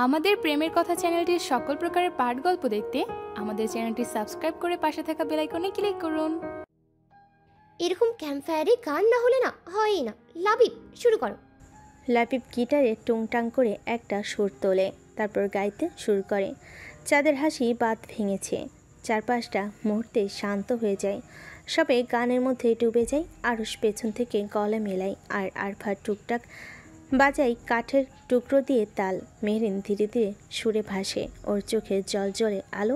আমাদের প্রেমের কথা চ্যানেলটির সকল প্রকারের পাঠ গল্প দেখতে আমাদের চ্যানেলটি সাবস্ক্রাইব করে পাশে থাকা বেল আইকনে ক্লিক করুন। এরকম ক্যাম্পফায়ারে গান না হলে না হয়ই না। লাবিব, শুরু করো। লাবিব গিটারে টুংটাং করে একটা সুর তোলে, তারপর গাইতে শুরু করে। চাঁদের হাসি বাঁধ ভেঙেছে, চারপাশটা মুহূর্তে শান্ত হয়ে যায়। সবে গানের মধ্যে ডুবে যায়। আরুষ পেছন থেকে গলা মেলায় আর আরফা টুকটাক বাজাই কাঠের টুকরো দিয়ে তাল। মেহরিন ধীরে ধীরে সুরে ভাসে, ওর চোখে জল জলে আলো,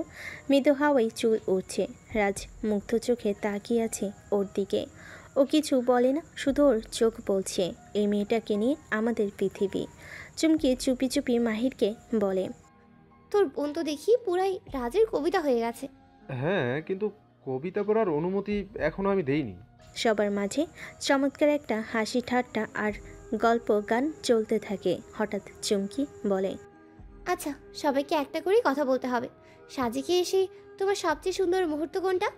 মৃদু হাওয়ায় চুল উঠছে। রাজ মুগ্ধ চোখে তাকিয়ে আছে ওর দিকে। ও কিছু বলে না, শুধু ওর চোখ বলছে এই মেয়েটাকে নিয়ে আমাদের পৃথিবী। চুমকি চুপি চুপি মাহিরকে বলে, তোর বোন তো দেখি পুরাই রাজের কবিতা হয়ে গেছে। হ্যাঁ, কিন্তু কবিতা পড়ার অনুমতি এখনো আমি দেইনি। সবার মাঝে চমৎকার একটা হাসি ঠাট্টা আর গল্প গান চলতে থাকে। হঠাৎ চুমকি বলে, আচ্ছা, সবাইকে একটা করেই কথা বলতে হবে। সাজিকে এসে তোমার সবচেয়ে সুন্দর মুহূর্ত কোনটা?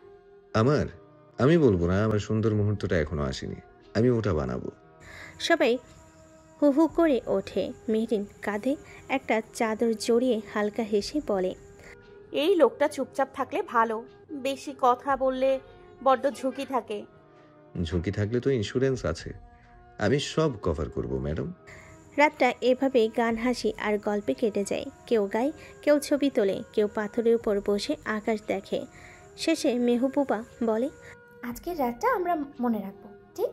আমি বলবো না, আমার সুন্দর মুহূর্তটা এখনো আসেনি, আমি ওটা বানাবো। সবাই হু হু করে ওঠে। মেহরিন কাঁধে একটা চাদর জড়িয়ে হালকা হেসে বলে, এই লোকটা চুপচাপ থাকলে ভালো, বেশি কথা বললে বড্ড ঝুঁকি থাকে। ঝুঁকি থাকলে তো ইন্স্যুরেন্স আছে, আমি সব কভার করব ম্যাডাম। রাতটা এভাবে গান হাসি আর গল্পে কেটে যায়। কেউ গায়, কেউ ছবি তোলে, কেউ পাথরের উপর বসে আকাশ দেখে। শেষে মেহবুবা বলে, আজকের রাতটা আমরা মনে রাখবো, ঠিক?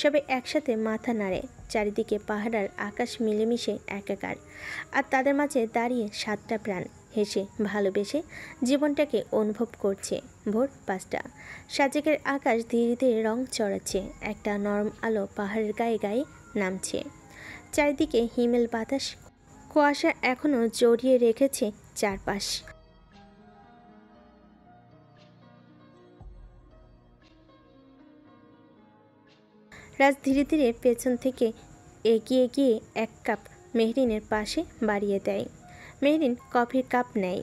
সবাই একসাথে মাথা নাড়ে। চারিদিকে পাহাড় আর আকাশ মিলেমিশে একাকার, আর তাদের মাঝে দাঁড়িয়ে সাতটা প্রাণ হেসে ভালোবেসে জীবনটাকে অনুভব করছে। ভোর 5টা, সাজেকের আকাশ ধীরে ধীরে রং চড়াচ্ছে। একটা নরম আলো পাহাড়ের গায়ে গায়ে নামছে। চারিদিকে হিমেল বাতাস, কুয়াশা এখনো জড়িয়ে রেখেছে চারপাশ। রাজ ধীরে ধীরে পেছন থেকে এগিয়ে গিয়ে এক কাপ মেহরিনের পাশে বাড়িয়ে দেয়। মেহরিন কফির কাপ নেয়,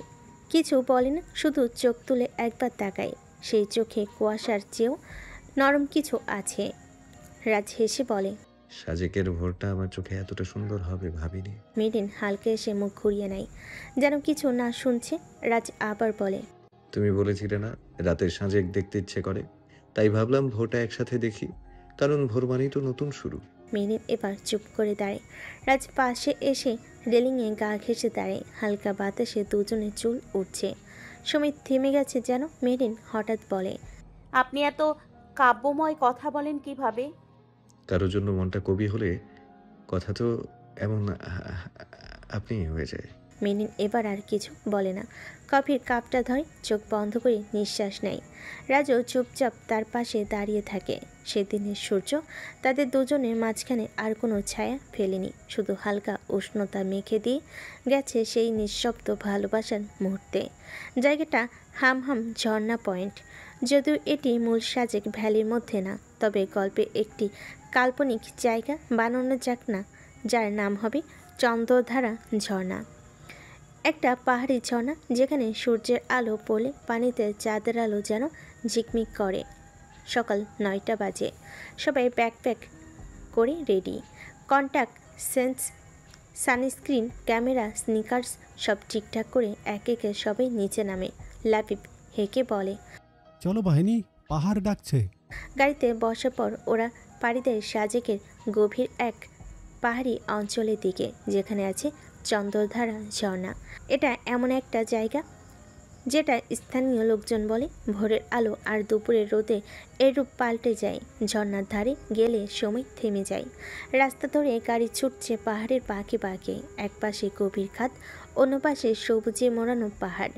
কিছু বলে না, শুধু চোখ তুলে একবার তাকায়। সেই চোখে কুয়াশার চেয়েও নরম কিছু আছে। রাজ হেসে বলে, সাজেকের ভোরটা আমার চোখে এতটা সুন্দর হবে ভাবিনি। মেহরিন হালকা এসে মুখ ঘুরিয়ে নেয়, যেন কিছু না শুনছে। রাজ আবার বলে, তুমি বলেছিলে না রাতের সাজেক দেখতে ইচ্ছে করে, তাই ভাবলাম ভোরটা একসাথে দেখি, কারণ ভোর মানেই তো নতুন শুরু। মেহরিন এবার চুপ করে দাঁড়ায়। রাজ পাশে এসে রেলিংয়ে গা ঘেঁষে দাঁড়ায়। হালকা বাতাসে দুজনের চুল উঠছে। সময় থেমে গেছে যেন। মেহরিন হঠাৎ বলে, আপনি এত কাব্যময় কথা বলেন কিভাবে? কারোর জন্য মনটা কবি হলে কথা তো এমন আপনি হয়ে যায়। মেহরিন এবার আর কিছু বলে না, কফির কাপটা ধরে চোখ বন্ধ করে নিঃশ্বাস নেয়। রাজও চুপচাপ তার পাশে দাঁড়িয়ে থাকে। সেদিনের সূর্য তাদের দুজনের মাঝখানে আর কোনো ছায়া ফেলেনি, শুধু হালকা উষ্ণতা মেখে দিয়ে গেছে সেই নিঃশব্দ ভালোবাসার মুহূর্তে। জায়গাটা হামহাম ঝর্ণা পয়েন্ট। যদিও এটি মূল সাজেক ভ্যালির মধ্যে না, তবে গল্পে একটি কাল্পনিক জায়গা বানানো যাক না, যার নাম হবে চন্দ্রধারা ঝর্ণা। একটা পাহাড়ি ঝর্ণা যেখানে সূর্যের আলো পড়লে পানিতে চাঁদের আলো যেন ঝিকমিক করে। সকাল 9টা বাজে। সবাই ব্যাকপ্যাক করে ready. Contact lens, sunscreen, camera, sneakers সব ঠিকঠাক করে একে একে সবাই নিচে নামে। লাবিব হেঁকে বলে, চলো বাহিনী, পাহাড় ডাকছে। গাড়িতে বসার পর ওরা পাড়ি দেয় সাজেকের গভীর এক পাহাড়ি অঞ্চলের দিকে, যেখানে আছে চন্দ্রধারা ঝর্ণা। এটা এমন একটা জায়গা যেটা স্থানীয় লোকজন বলে ভোরের আলো আর দুপুরের রোদে এর রূপ পাল্টে যায়। ঝর্ণার ধারে গেলে সময় থেমে যায়। রাস্তা ধরে গাড়ি ছুটছে পাহাড়ের বাঁকে বাঁকে। এক পাশে গভীর খাদ, অন্য পাশে সবুজে মোড়ানো পাহাড়।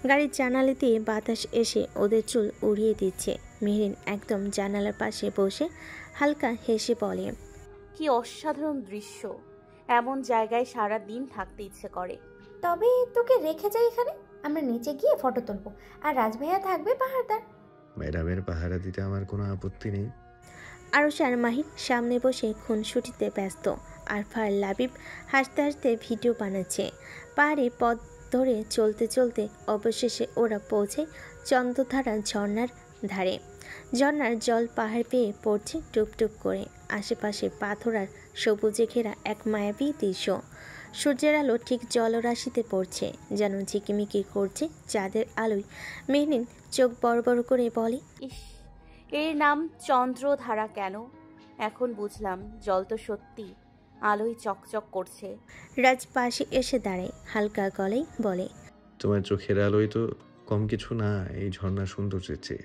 গাড়ির জানালা দিয়ে বাতাস এসে ওদের চুল উড়িয়ে দিচ্ছে। মেহরিন একদম জানালার পাশে বসে হালকা হেসে বলে, কি অসাধারণ দৃশ্য! এমন জায়গায় সারা দিন থাকতে ইচ্ছে করে। তবে তোকে রেখে যাই এখানে, আমরা নিচে গিয়ে ফটো তুলবো, আর রাজভাইয়া থাকবে পাহাড়দার। ম্যাডামের পাহারা দিতে আমার কোনো আপত্তি নেই। আরুষ আর মাহির সামনে বসে খুনসুটিতে ব্যস্ত। আরফা আর লাবিব হাসতে হাসতে ভিডিও বানাচ্ছে। পাহাড়ি পথ ধরে চলতে চলতে অবশেষে ওরা পৌঁছে চন্দ্রধারা ঝর্ণার ধারে। ঝর্ণার জল পাহাড় পেয়ে পড়ছে টুপটুপ করে। আশেপাশে পাথর আর সবুজে ঘেরা এক মায়াবী দৃশ্য। সূর্যের আলো ঠিক জলরাশিতে পড়ছে, যেন ঝিকিমিকি করছে চাঁদের আলোয়। মেহরিন চোখ বড় বড় করে বলে, ইস, এর নাম চন্দ্রধারা কেন? এখন বুঝলাম, জল তো সত্যি আলোয় চকচক করছে। রাজ পাশে এসে দাঁড়ায়, হালকা গলায় বলে, তোমার চোখের আলোয় তো কম কিছু না এই ঝর্ণা সৌন্দর্যের চেয়ে।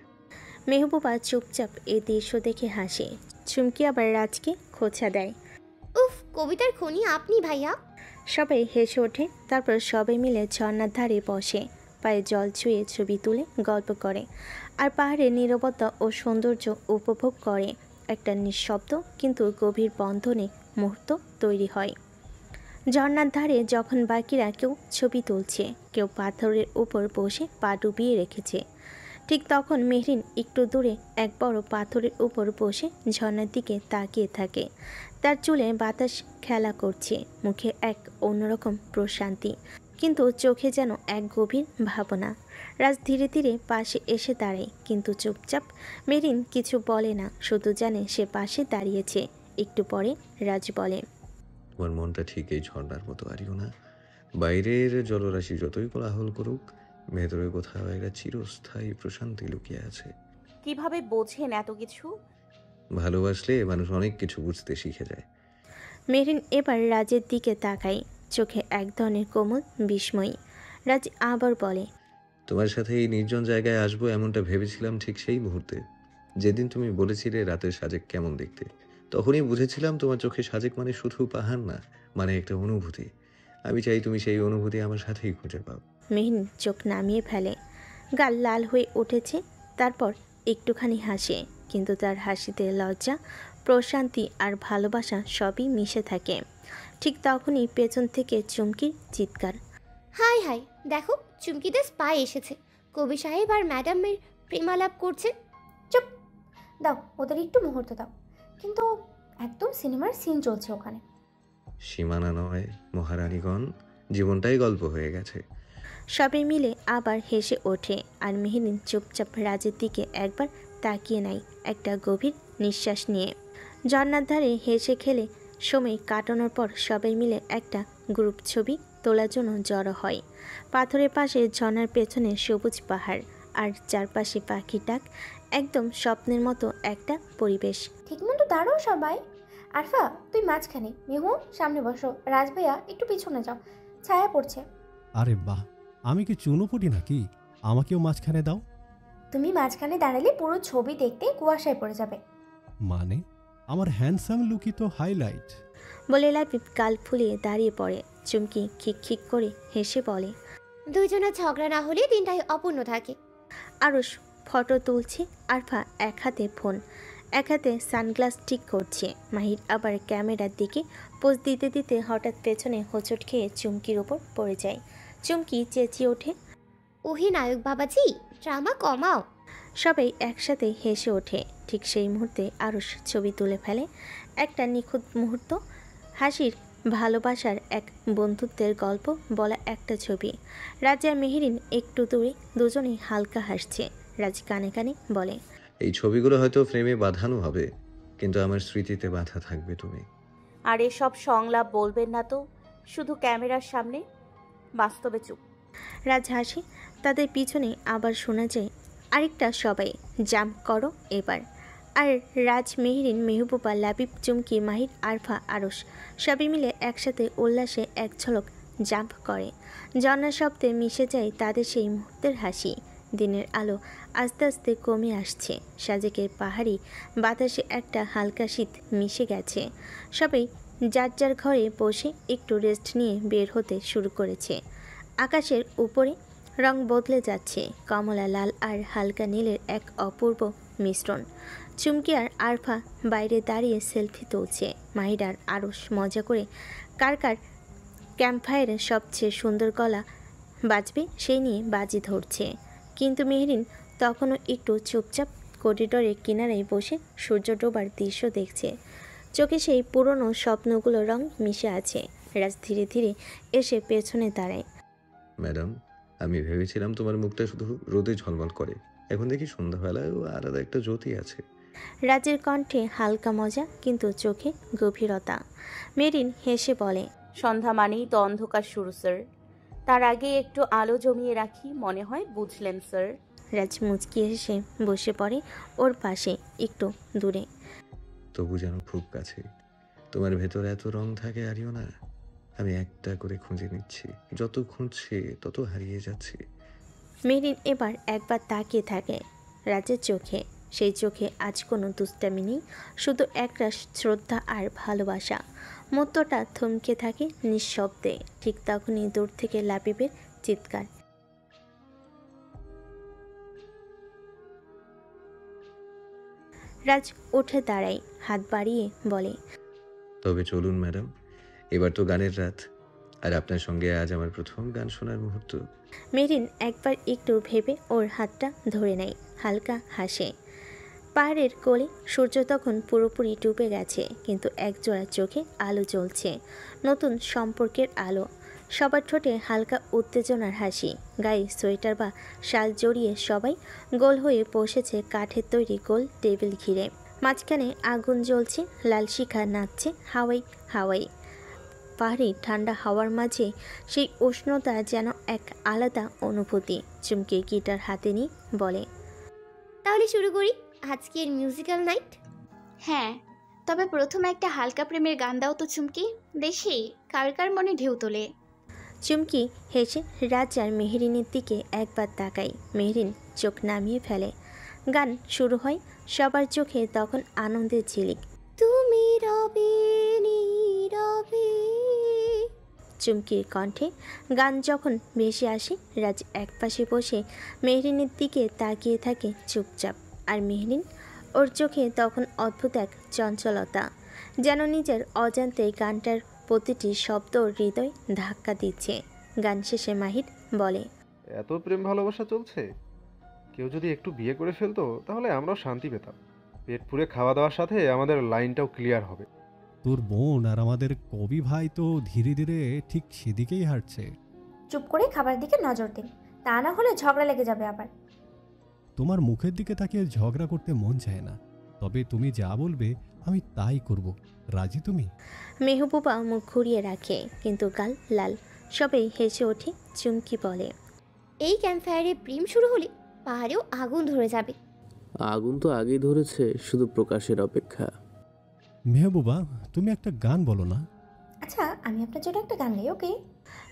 মেহবুবা চুপচাপ এই দৃশ্য দেখে হাসে। চুমকি আবার রাজকে খোঁচা দেয়। উফ, কবিতার খনি আপনি ভাইয়া। সবাই হেসে ওঠে। তারপর সবাই মিলে ঝর্ণার ধারে বসে, পায়ে জল ছুঁয়ে ছবি তুলে গল্প করে, আর পাহাড়ের নীরবতা ও সৌন্দর্য উপভোগ করে। একটা নিঃশব্দ কিন্তু গভীর বন্ধনে মুহূর্ত তৈরি হয়। ঝর্ণার ধারে যখন বাকিরা কেউ ছবি তুলছে, কেউ পাথরের উপর বসে পা ডুবিয়ে রেখেছে, ঠিক তখন মেহরিন একটু দূরে এক বড় পাথরের উপর বসে ঝর্ণার দিকে তাকিয়ে থাকে। তার চুলে বাতাস খেলা করছে, মুখে এক অন্যরকম প্রশান্তি, কিন্তু চোখে যেন এক গভীর ভাবনা। রাজ ধীরে ধীরে পাশে এসে দাঁড়ায়, কিন্তু চুপচাপ। মেহরিন কিছু বলে না, শুধু জানে সে পাশে দাঁড়িয়েছে। একটু পরে রাজ বলে, তোমার মনটা ঠিক এই ঝর্ণার মতো আরিও না। বাইরের জলরাশি যতই কোলাহল করুক, ভেতরে কোথাও একটা চিরস্থায়ী প্রশান্তি লুকিয়ে আছে। কিভাবে বোঝেন এত কিছু? ভালোবাসলে মানুষ অনেক কিছু বুঝতে শিখে যায়। মেহরিন এবার রাজের দিকে তাকায়, চোখে এক ধরনের কোমল বিস্ময়। রাজ আবার বলে, তোমার সাথে এই নির্জন জায়গায় আসবো এমনটা ভেবেছিলাম ঠিক সেই মুহূর্তে, যেদিন তুমি বলেছিলে রাতের সাজেক কেমন দেখতে। তখনই বুঝেছিলাম তোমার চোখে সাজেক মানে শুধু পাহাড় না, মানে একটা অনুভূতি। আমি চাই তুমি সেই অনুভূতি আমার সাথেই খুঁজে পাও। মেহরিন চোখ নামিয়ে ফেলে, গাল লাল হয়ে উঠেছে। তারপর একটুখানি হাসে, কিন্তু তার হাসিতে লজ্জা, প্রশান্তি আর ভালোবাসা সবই মিশে থাকে। ঠিক তখনই পেছন থেকে চুমকির চিৎকার। হাই হাই, দেখো চুমকিদের স্পাই এসেছে। কবি সাহেব আর ম্যাডামের প্রেমালাপ করছেন। চুপ, দাও ওদের একটু মুহূর্ত দাও। কিন্তু একদম সিনেমার সিন চলছে ওখানে। সীমানা নয় মহারানীগণ, জীবনটাই গল্প হয়ে গেছে। সবাই মিলে আবার হেসে ওঠে, আর মেহরিন চুপচাপ রাজের দিকে একবার তাকিয়ে নেয়, একটা গভীর নিঃশ্বাস নিয়ে। ঝর্ণার ধারে হেসে খেলে সময় কাটানোর পর সবাই মিলে একটা গ্রুপ ছবি তোলার জন্য জড়ো হয়। পাথরের পাশে ঝর্ণার পেছনে সবুজ পাহাড়, আর চারপাশে পাখির ডাক। একদম স্বপ্নের মতো একটা পরিবেশ। ঠিকমতো দাঁড়াও সবাই। আরফা, তুই মাঝখানে, মেহু সামনে বসো, রাজ ভাইয়া একটু পিছনে যাও, ছায়া পড়ছে। আরে বাহ, আমি কি চুনোপুটি নাকি? আমাকেও মাঝখানে দাও। তুমি মাঝখানে দাঁড়ালে পুরো ছবি দেখতে কুয়াশায় পড়ে যাবে। মানে আমার হ্যান্ডসাম লুকই তো হাইলাইট। বলে লাবিব গাল ফুলিয়ে দাঁড়িয়ে পড়ে। চুমকি খিক খিক করে হেসে বলে, দুইজনের ঝগড়া না হলে দিনটাই অপূর্ণ থাকে। আরুষ ফটো তুলছে, আরফা এক হাতে ফোন, এক হাতে সানগ্লাস ঠিক করছে। মাহির আবার ক্যামেরার দিকে পোজ দিতে দিতে হঠাৎ পেছনে হোঁচট খেয়ে চুমকির ওপর পড়ে যায়। চুমকি চেঁচিয়ে ওঠে, ওহে নায়ক বাবাজি, ড্রামা কমাও। সবাই একসাথে হেসে ওঠে। ঠিক সেই মুহূর্তে আরুষ ছবি তুলে ফেলে, একটা নিখুঁত মুহূর্ত, হাসির, ভালোবাসার, এক বন্ধুত্বের গল্প বলা একটা ছবি। রাজ আর মেহরিন একটু দূরে, দুজনেই হালকা হাসছে। রাজ কানে কানে বলে, এই ছবিগুলো হয়তো ফ্রেমে বাঁধানো হবে, কিন্তু আমার স্মৃতিতে বাঁধা থাকবে তুমি। আর এসব সংলাপ বলবেন না তো, শুধু ক্যামেরার সামনে, বাস্তবে চুপ। রাজ হাসে। তাদের পিছনে আবার শোনা যায় আরেকটা সবাই জাম্প করো এবার। আর রাজ, মেহরিন, মেহবুবা, লাবিব, চুমকি, মাহির, আরফা, আরশ সবাই মিলে একসাথে উল্লাসে এক ঝলক জাম্প করে। ঝর্ণার শব্দে মিশে যায় তাদের সেই মুহূর্তের হাসি। দিনের আলো আস্তে আস্তে কমে আসছে। সাজেকের পাহাড়ি বাতাসে একটা হালকা শীত মিশে গেছে। সবাই যার যার ঘরে বসে একটু রেস্ট নিয়ে বের হতে শুরু করেছে। আকাশের উপরে রং বদলে যাচ্ছে, কমলা লাল আর হালকা নীলের এক অপূর্ব মিশ্রণ। চুমকি আর আরফা বাইরে দাঁড়িয়ে সেলফি তুলছে। মাহির আর আরশ মজা করে কার কার ক্যাম্পফায়ারে সবচেয়ে সুন্দর গলা বাজবে সেই নিয়ে বাজি ধরছে। কিন্তু মেহরিন তখনও একটু চুপচাপ করিডোরের কিনারায় বসে সূর্য ডোবার দৃশ্য দেখছে। চোখে সেই পুরনো স্বপ্নগুলো রং মিশে আছে। রাজ ধীরে ধীরে এসে পেছনে দাঁড়ায়। ম্যাডাম, আমি ভেবেছিলাম তোমার মুখটা শুধু রোদে ঝলমল করে, এখন দেখি সন্ধ্যাবেলায়ও আলাদা একটা জ্যোতি আছে। রাজের কণ্ঠে হালকা মজা, কিন্তু চোখে গভীরতা। মেরিন হেসে বলে, সন্ধ্যা মানেই তো অন্ধকার শুরু স্যার। তার আগে একটু আলো জমিয়ে রাখি, মনে হয় বুঝলেন স্যার। রাজ মুচকি এসে বসে পড়ে ওর পাশে একটু দূরে। তবু যেন খুব কাছে। তোমার ভেতর এত রং থাকে আরিও না, আমি একটা করে খুঁজে নিচ্ছি, যত খুঁজছি তত হারিয়ে যাচ্ছি। মেরিন এবার একবার তাকিয়ে থাকে রাজের চোখে। সেই চোখে আজ কোনো দুষ্টামি নেই, শুধু একটা শ্রদ্ধা আর ভালোবাসা। মুহূর্তটা থমকে থাকে নিঃশব্দে। ঠিক তখনই দূর থেকে লাবিবের চিৎকার। রাজ উঠে দাঁড়ায়, হাত বাড়িয়ে বলে, তবে চলুন ম্যাডাম, এবার তো গানের রাত, আর আপনার সঙ্গে আজ আমার প্রথম গান শোনার মুহূর্ত। মেরিন একবার একটু ভেবে ওর হাতটা ধরে নেয়, হালকা হাসে। পাহাড়ের কোলে সূর্য তখন পুরোপুরি ডুবে গেছে, কিন্তু একজোড়া চোখে আলো জ্বলছে, নতুন সম্পর্কের আলো। সবার ঠোঁটে হালকা উত্তেজনার হাসি, গায়ে সোয়েটার বা শাল জড়িয়ে সবাই গোল হয়ে বসেছে কাঠের তৈরি গোল টেবিল ঘিরে। মাঝখানে আগুন জ্বলছে, লাল শিখা নাচছে হাওয়াই হাওয়াই। পাহাড়ি ঠান্ডা হাওয়ার মাঝে সেই উষ্ণতা যেন এক আলাদা অনুভূতি। চুমকি গিটার হাতে নিয়ে বলে, তাহলে শুরু করি আজকের মিউজিক্যাল নাইট। হ্যাঁ, তবে প্রথমে একটা হালকা প্রেমের গান দাও তো চুমকি, দেখি কার কার মনে ঢেউ তোলে। চুমকি হেসে রাজ আর মেহরিনের দিকে একবার তাকাই। মেহরিন চোখ নামিয়ে ফেলে। গান শুরু হয়, সবার চোখে তখন আনন্দের ঝিলিক। তুমি রবে নীরবে। চুমকির কণ্ঠে গান যখন ভেসে আসে, রাজ একপাশে বসে মেহরিনের দিকে তাকিয়ে থাকে চুপচাপ। আর মেহরিন, ওর চোখে তখন অদ্ভুত এক চঞ্চলতা, যেন নিজের অজান্তে গানটার প্রতিটি শব্দ হৃদয় ধাক্কা দিচ্ছে। গান শেষে মাহির বলে, এত প্রেম ভালোবাসা চলছে, কেউ যদি একটু বিয়ে করে ফেলতো তাহলে আমরাও শান্তি পেতাম। পেট পুরে খাওয়া দাওয়ার সাথে আমাদের লাইনটাও ক্লিয়ার হবে। তোর বোন আর আমাদের কবি ভাই তো ধীরে ধীরে ঠিক সেদিকেই হাঁটছে। চুপ করে খাবার দিকে নজর দিন, তা না হলে ঝগড়া লেগে যাবে আবার। তোমার মুখের দিকে তাকিয়ে ঝগড়া করতে মন চায় না, তবে তুমি যা বলবে আমি তাই করব। রাজি তুমি? মেহবুবা মুখ ঘুরিয়ে রাখে, কিন্তু গাল লাল। সবাই হেসে ওঠে। চুমকি বলে, এই ক্যাম্পফায়ারে প্রেম শুরু হলে পাহাড়েও আগুন ধরে যাবে। আগুন তো আগেই ধরেছে, শুধু প্রকাশের অপেক্ষা। মেহবুবা, তুমি একটা গান বলো না। আচ্ছা, আমি আপনার জন্য একটা গান গাই, ওকে?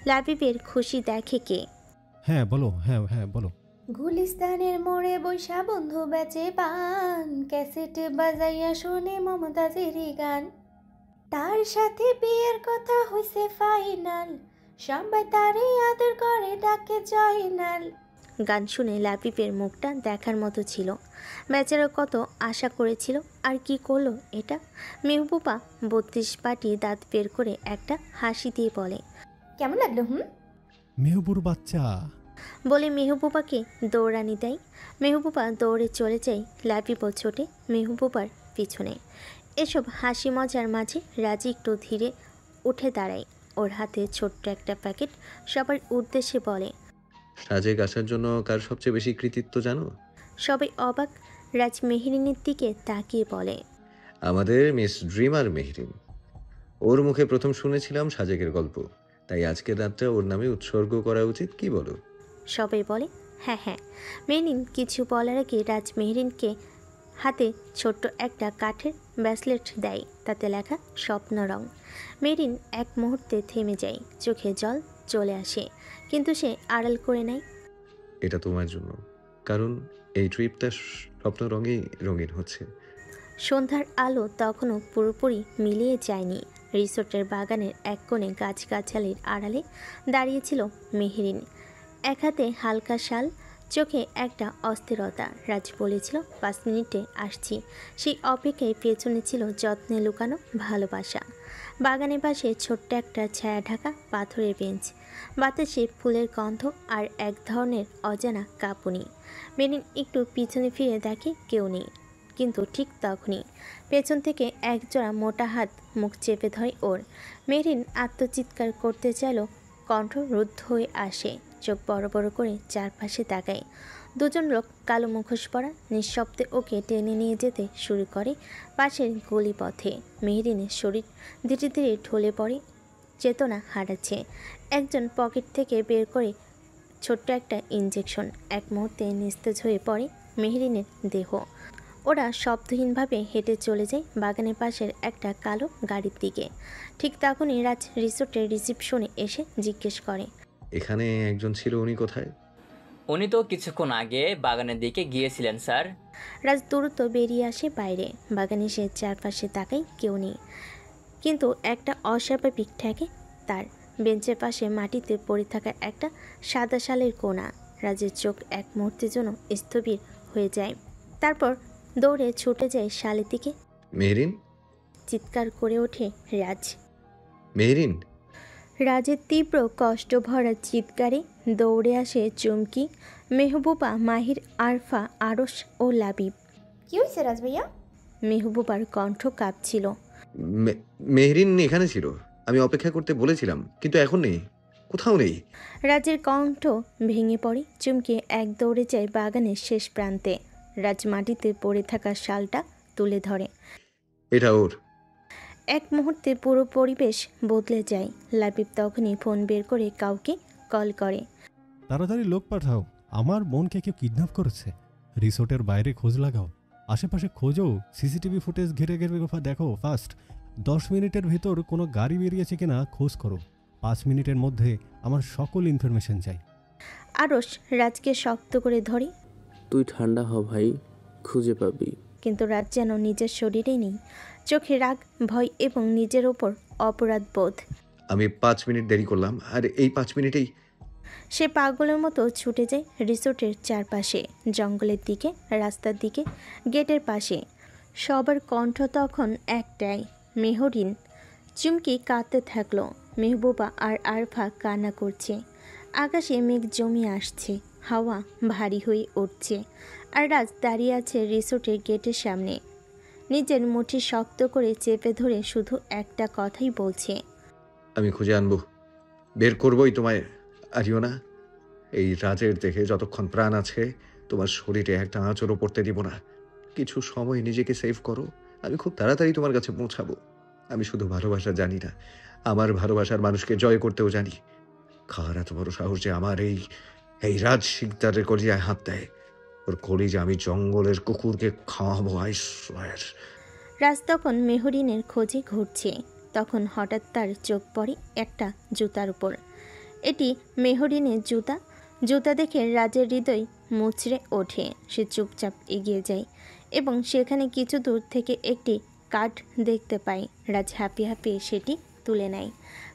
লাবিবের খুশি দেখে কে। হ্যাঁ বলো, হ্যাঁ হ্যাঁ বলো। গুলিস্তানের মোড়ে বৈশা বন্ধু বেচে পান, ক্যাসেট বাজাইয়া শোনে মমতাজেরই গান। তার সাথে বিয়ের কথা হইছে ফাইনাল, সবাই তারে আদর করে ডাকে জয়নাল। গান শুনে লাবিবের মুখটা দেখার মতো ছিল। বেচারা কত আশা করেছিল, আর কি করলো এটা। মেহবুবা 32 পাটি দাঁত বের করে একটা হাসি দিয়ে বলে, কেমন লাগলো? মেহবুর বাচ্চা বলে মেহবুবাকে দৌড়ানি দেয়। মেহবুবা দৌড়ে চলে যায়, লাবিবও ছোটে মেহবুবার পিছনে। এসব হাসি মজার মাঝে রাজি একটু ধীরে উঠে দাঁড়ায়। ওর হাতে ছোট্ট একটা প্যাকেট। সবার উদ্দেশ্যে বলে, সাজেক আসার জন্য কার সবচেয়ে বেশি কৃতিত্ব জানো? সবাই অবাক। রাজ মেহরিনের দিকে তাকিয়ে বলে, আমাদের মিস ড্রিমার মেহরিন। ওর মুখে প্রথম শুনেছিলাম সাজেকের গল্প, তাই আজকের রাতটা ওর নামে উৎসর্গ করা উচিত, কি বলো? সবাই বলে হ্যাঁ হ্যাঁ। মেহরিন কিছু বলার আগে রাজ মেহরিনকে হাতে ছোট্ট একটা কাঠের ব্রেসলেট দেয়, তাতে লেখা স্বপ্ন রং। মেহরিন এক মুহূর্তে থেমে যায়, চোখে জল চলে আসে, কিন্তু সে আড়াল করে নেয়। এটা তোমার জন্য, কারণ এই ট্রিপটা স্বপ্ন রঙেই রঙিন হচ্ছে। সন্ধ্যার আলো তখনও পুরোপুরি মিলিয়ে যায়নি। রিসোর্টের বাগানের এক কোণে গাছগাছালির আড়ালে দাঁড়িয়েছিল মেহরিন। এক হাতে হালকা শাল, চোখে একটা অস্থিরতা। রাজ বলেছিল 5 মিনিটে আসছি, সেই অপেক্ষায় পেছনে ছিল যত্নে লুকানো ভালোবাসা। বাগানের পাশে ছোট্ট একটা ছায়া ঢাকা পাথরের বেঞ্চ, বাতাসে ফুলের গন্ধ আর এক ধরনের অজানা কাঁপুনি। মেরিন একটু পিছনে ফিরে দেখে কেউ নেই, কিন্তু ঠিক তখনই পেছন থেকে একজোড়া মোটা হাত মুখ চেপে ধরে ওর। মেরিন আত্মচিৎকার করতে চাইল, কণ্ঠ রুদ্ধ হয়ে আসে। চোখ বড় বড় করে চারপাশে তাকায়। দুজন লোক কালো মুখোশ পরা নিঃশব্দে ওকে টেনে নিয়ে যেতে শুরু করে পাশের গলিপথে। মেহরিনের শরীর ধীরে ধীরে ঢলে পড়ে। চেতনা হারাচ্ছে। একজন পকেট থেকে বের করে ছোট্ট একটা ইঞ্জেকশন। এক মুহূর্তে নিস্তেজ হয়ে পড়ে মেহরিনের দেহ। ওরা শব্দহীনভাবে হেঁটে চলে যায় বাগানের পাশের একটা কালো গাড়ির দিকে। ঠিক তখনই রাজ রিসোর্টের রিসিপশনে এসে জিজ্ঞেস করে, এখানে একজন ছিল, উনি কোথায়? উনি তো কিছুক্ষণ আগে বাগানের দিকে গিয়েছিলেন স্যার। রাজ দ্রুত বেরিয়ে আসে বাইরে। বাগানে সে চারপাশে তাকায়, কেউ নেই। কিন্তু একটা অস্বাভাবিক ঠেকে তার। বেঞ্চের পাশে মাটিতে পড়ে থাকা একটা সাদা শালের কোনা। রাজের চোখ এক মুহূর্তের জন্য স্থবির হয়ে যায়। তারপর দৌড়ে ছুটে যায় শালের দিকে। মেহরিন, চিৎকার করে ওঠে রাজ। মেহরিন! রাজের তীব্র কষ্ট ভরা চিৎকারে দৌড়ে আসে চুমকি, মেহবুবা, মাহির, আরফা, আরশ ও লাবিব। কি হয়েছে রাজ ভাইয়া? মেহবুবার কণ্ঠ কাঁপছিল। মেহরিন এখানে ছিল, আমি অপেক্ষা করতে বলেছিলাম, কিন্তু এখন নেই, কোথাও নেই। রাজের কণ্ঠ ভেঙে পড়ে। চুমকি এক দৌড়ে যায় বাগানের শেষ প্রান্তে। রাজ মাটিতে পড়ে থাকা শালটা তুলে ধরে। এটা ওর। এক মুহূর্তে পুরো পরিবেশ বদলে যায়। লাবিব তখনই ফোন বের করে কাউকে কল করে। তাড়াতাড়ি লোক পাঠাও, আমার বোনকে কেউ কিডন্যাপ করেছে। রিসোর্টের বাইরে খোঁজ লাগাও, আশেপাশে খোঁজো, সিসিটিভি ফুটেজ ঘিরে ঘিরে দেখো ফার্স্ট। 10 মিনিটের ভেতর কোনো গাড়ি বেরিয়েছে কিনা খোঁজ করো। 5 মিনিটের মধ্যে আমার সকল ইনফরমেশন চাই। আরশ রাজকে শক্ত করে ধরে। তুই ঠান্ডা হ ভাই, খুঁজে পাবি। কিন্তু রাজ যেন নিজের শরীরে নেই। চোখে রাগ, ভয় এবং নিজের ওপর অপরাধ বোধ। আমি 5 মিনিট দেরি করলাম, আর এই 5 মিনিটেই সে পাগলের মতো ছুটে যায় রিসোর্টের চারপাশে, জঙ্গলের দিকে, রাস্তার দিকে, গেটের পাশে। সবার কণ্ঠ তখন একটাই, মেহরিন। চুমকি কাঁদতে থাকলো। মেহবুবা আর আরফা কান্না করছে। আকাশে মেঘ জমিয়ে আসছে, হাওয়া ভারী হয়ে উঠছে। আর রাজ দাঁড়িয়ে আছে রিসোর্টের গেটের সামনে, নিজের মুঠি শক্ত করে চেপে ধরে শুধু একটা কথাই বলছে, আমি খুঁজে আনবো, বের করবোই তোমায়। আরিও না, এই রাজের দেখে যতক্ষণ প্রাণ আছে তোমার শরীরে একটা আঁচড়ও পড়তে দিব না। কিছু সময় নিজেকে সেভ করো, আমি খুব তাড়াতাড়ি তোমার কাছে পৌঁছাবো। আমি শুধু ভালোবাসা জানি না, আমার ভালোবাসার মানুষকে জয় করতেও জানি। কার এত বড় সাহস যে আমার এই রাজ শিকদারের কলিজায় হাত দেয়? ওর কলিজা আমি জঙ্গলের কুকুরকে খাওয়াবো, আই সোয়ার। রাজ তখন মেহরিনের খোঁজে ঘুরছে। তখন হঠাৎ তার চোখ পড়ে একটা জুতার উপর। এটি মেহরিনের জুতা। জুতা দেখে রাজের হৃদয় মুচড়ে ওঠে। সে চুপচাপ এগিয়ে যায় এবং সেখানে কিছু দূর থেকে একটি কার্ড দেখতে পায়। রাজ হাঁপিয়ে হাঁপিয়ে সেটি তুলে নেয়।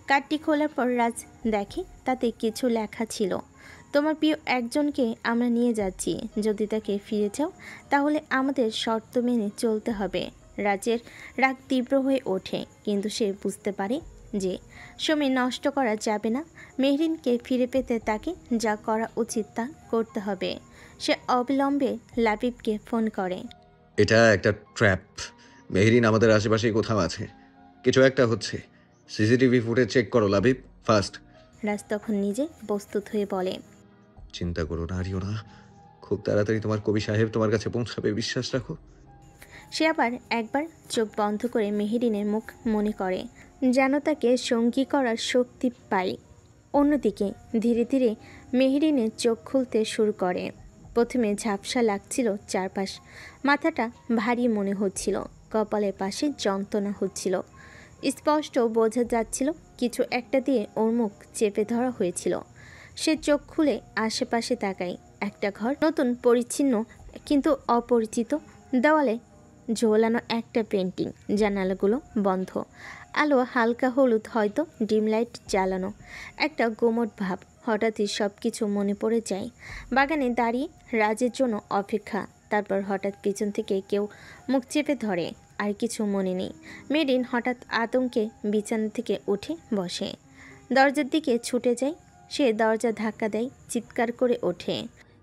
কার্ডটি খোলার পর রাজ দেখে তাতে কিছু লেখা ছিল, তোমার প্রিয় একজনকে আমরা নিয়ে যাচ্ছি, যদি তাকে ফিরে চাও তাহলে আমাদের শর্ত মেনে চলতে হবে। রাজের রাগ তীব্র হয়ে ওঠে, কিন্তু সে বুঝতে পারে যে সময় নষ্ট করা যাবে না। মেহরিনকে ফিরে পেতে তাকে যা করা উচিত তা করতে হবে। সে অবিলম্বে লাবিবকে ফোন করে। এটা একটা ট্র্যাপ। মেহরিন আমাদের আশেপাশেই কোথাও আছে, কিছু একটা হচ্ছে। সিসিটিভি ফুটেজ চেক করো লাবিব, ফাস্ট। রাজ তখন নিজে প্রস্তুত হয়ে বলে, চিন্তা করো না আরিও না, খুব তাড়াতাড়ি তোমার কবি সাহেব তোমার কাছে পৌঁছাবে, বিশ্বাস রাখো। সে আবার একবার চোখ বন্ধ করে মেহরিনের মুখ মনে করে, যেন তাকে সঙ্গী করার শক্তি পায়। অন্যদিকে ধীরে ধীরে মেহরিনের চোখ খুলতে শুরু করে। প্রথমে ঝাপসা লাগছিল চারপাশ, মাথাটা ভারী মনে হচ্ছিল, কপালের পাশে যন্ত্রণা হচ্ছিল। স্পষ্ট বোঝা যাচ্ছিল কিছু একটা দিয়ে ওর মুখ চেপে ধরা হয়েছিল। সে চোখ খুলে আশেপাশে তাকায়। একটা ঘর, নতুন, পরিচ্ছন্ন কিন্তু অপরিচিত। দেওয়ালে ঝোলানো একটা পেন্টিং, জানালাগুলো বন্ধ, আলো হালকা হলুদ, হয়তো ডিম লাইট জ্বালানো। একটা গোমট ভাব। হঠাৎই সব কিছু মনে পড়ে যায়। বাগানে দাঁড়িয়ে রাজের জন্য অপেক্ষা। তারপর হঠাৎ পিছন থেকে কেউ মুখ চেপে ধরে। আর কিছু মনে নেই। মেরিন হঠাৎ আতঙ্কে বিছানা থেকে উঠে বসে, দরজার দিকে ছুটে যায়। সে দরজা ধাক্কা দেয়, চিৎকার করে ওঠে,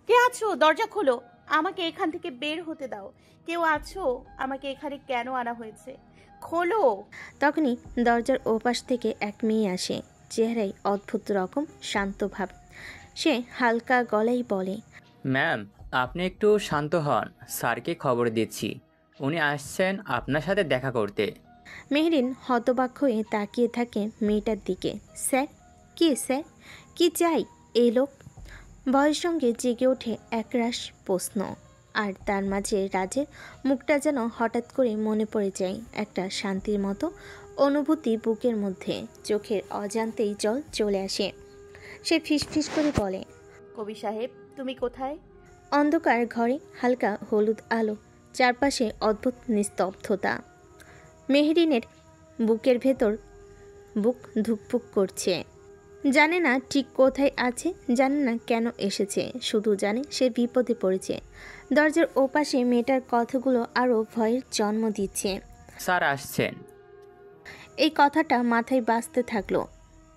কে আছো? দরজা খোলো, আমাকে এখান থেকে বের হতে দাও। কেউ আছো? আমাকে এখানে কেন আনা হয়েছে? খোলো। তখনই দরজার ওপাশ থেকে এক মেয়ে আসে, চেহারায় অদ্ভুত রকম শান্ত ভাব। সে হালকা গলায় বলে, ম্যাম, আপনি একটু শান্ত হন, স্যারকে খবর দিচ্ছি, উনি আসছেন আপনার সাথে দেখা করতে। মেহরিন হতবাক হয়ে তাকিয়ে থাকে মেয়েটার দিকে। স্যার? কে স্যার? কি চাই এই লোক? ভয়ের সঙ্গে জেগে ওঠে একরাশ প্রশ্ন, আর তার মাঝে রাজের মুখটা যেন হঠাৎ করে মনে পড়ে যায়। একটা শান্তির মতো অনুভূতি বুকের মধ্যে, চোখের অজান্তেই জল চলে আসে। সে ফিসফিস করে বলে, কবি সাহেব, তুমি কোথায়? অন্ধকার ঘরে হালকা হলুদ আলো, চারপাশে অদ্ভুত নিস্তব্ধতা। মেহরিনের বুকের ভেতর বুক ধুকপুক করছে। জানে না ঠিক কোথায় আছে, জানে না কেন এসেছে, শুধু জানে সে বিপদে পড়েছে। দরজার ওপাশে মেয়েটার কথাগুলো আরও ভয়ের জন্ম দিচ্ছে। স্যার আসছেন। এই কথাটা মাথায় বাজতে থাকলো।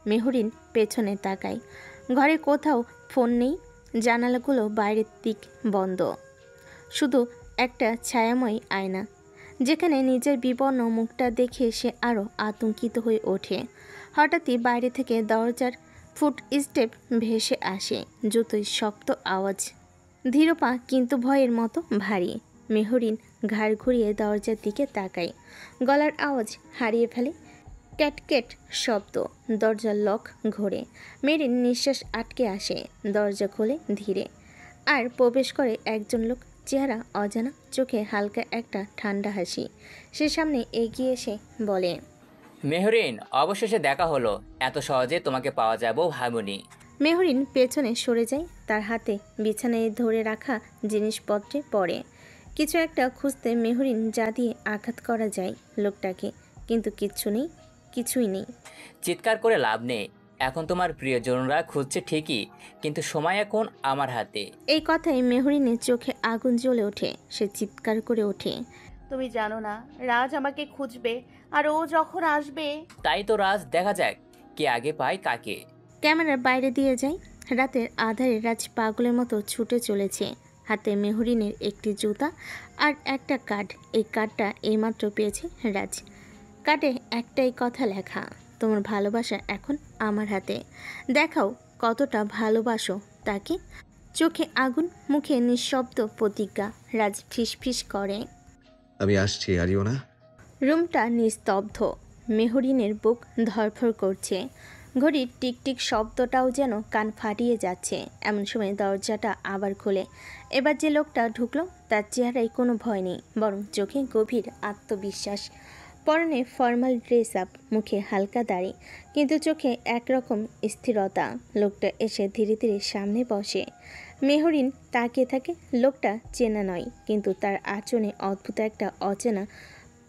মেহরিন পেছনে তাকায়। ঘরে কোথাও ফোন নেই, জানালাগুলো বাইরের দিক বন্ধ। শুধু একটা ছায়াময় আয়না, যেখানে নিজের বিবর্ণ মুখটা দেখে সে আরও আতঙ্কিত হয়ে ওঠে। হঠাৎই বাইরে থেকে দরজার ফুট স্টেপ ভেসে আসে, জুতোয় শক্ত আওয়াজ, ধীর পা কিন্তু ভয়ের মতো ভারী। মেহরিন ঘাড় ঘুরিয়ে দরজার দিকে তাকায়। গলার আওয়াজ হারিয়ে ফেলে, ক্যাটকেট শব্দ। দরজার লক ঘোরে। মেরিন নিঃশ্বাস আটকে আসে। দরজা খোলে ধীরে, আর প্রবেশ করে একজন লোক। চেহারা অজানা, চোখে হালকা একটা ঠান্ডা হাসি। সে সামনে এগিয়ে এসে বলে, মেহরিন, অবশেষে দেখা হলো। এত সহজে তোমাকে পাওয়া যাবেও ভাবুনি। মেহরিন পেছনে সরে যায়। তার হাতে বিছানায় ধরে রাখা জিনিসপত্রে পড়ে। কিছু একটা খুঁজতে মেহরিন যা দিয়ে আঘাত করা যায় লোকটাকে, কিন্তু কিচ্ছু নেই, কিছুই নেই। চিৎকার করে লাভ নেই। এখন তোমার প্রিয়জনরা খুঁজছে ঠিকই, কিন্তু সময় এখন আমার হাতে। এই কথায় মেহরিনের চোখে আগুন জ্বলে ওঠে। সে চিৎকার করে ওঠে, তুমি জানো না রাজ আমাকে খুঁজবে, আর ও যখন আসবে। তাই তো রাজ, দেখা যাক কে আগে পায় কাকে। ক্যামেরার বাইরে দিয়ে যায়। রাতের আধারে রাজ পাগলের মতো ছুটে চলেছে। হাতে মেহরিনের একটি জুতা আর একটা কার্ড। এই কার্ডটা এইমাত্র পেয়েছে রাজ। কার্ডে একটাই কথা লেখা, তোমার ভালোবাসা এখন আমার হাতে। দেখাও কতটা ভালোবাসো তাকে। চোখে আগুন, মুখে নিঃশব্দ প্রতিজ্ঞা। রাজ ফিসফিস করে, আমি আসছি আরিওনা। রুমটা নিস্তব্ধ। মেহরিনের বুক ধড়ফড় করছে। ঘড়ির টিকটিক শব্দটাও যেন কান ফাটিয়ে যাচ্ছে। এমন সময় দরজাটা আবার খোলে। এবার যে লোকটা ঢুকলো তার চেহারায় কোনো ভয় নেই, বরং চোখে গভীর আত্মবিশ্বাস। পরনে ফর্মাল ড্রেস আপ, মুখে হালকা দাড়ি, কিন্তু চোখে একরকম স্থিরতা। লোকটা এসে ধীরে ধীরে সামনে বসে। মেহরিন তাকিয়ে থাকে। লোকটা চেনা নয়, কিন্তু তার আচরণে অদ্ভুত একটা অচেনা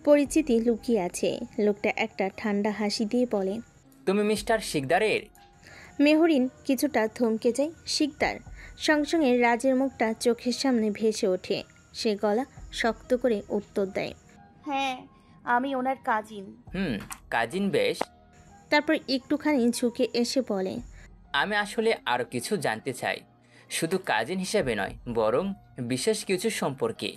পরিচিতি লুকিয়ে আছে। লোকটা একটা ঠান্ডা হাসি দিয়ে বলে, তুমি মিস্টার শিকদারের? মেহরিন কিছুটা থমকে যায়। শিকদার? সঙ্গে সঙ্গে রাজের মুখটা চোখের সামনে ভেসে ওঠে। সে গলা শক্ত করে উত্তর দেয়, হ্যাঁ, আমি ওনার কাজিন। কাজিন, বেশ। তারপর একটুখানি ঝুঁকে এসে বলে, আমি আসলে আরো কিছু জানতে চাই, শুধু কাজিন হিসেবে নয়, বরং বিশেষ কিছু সম্পর্কে।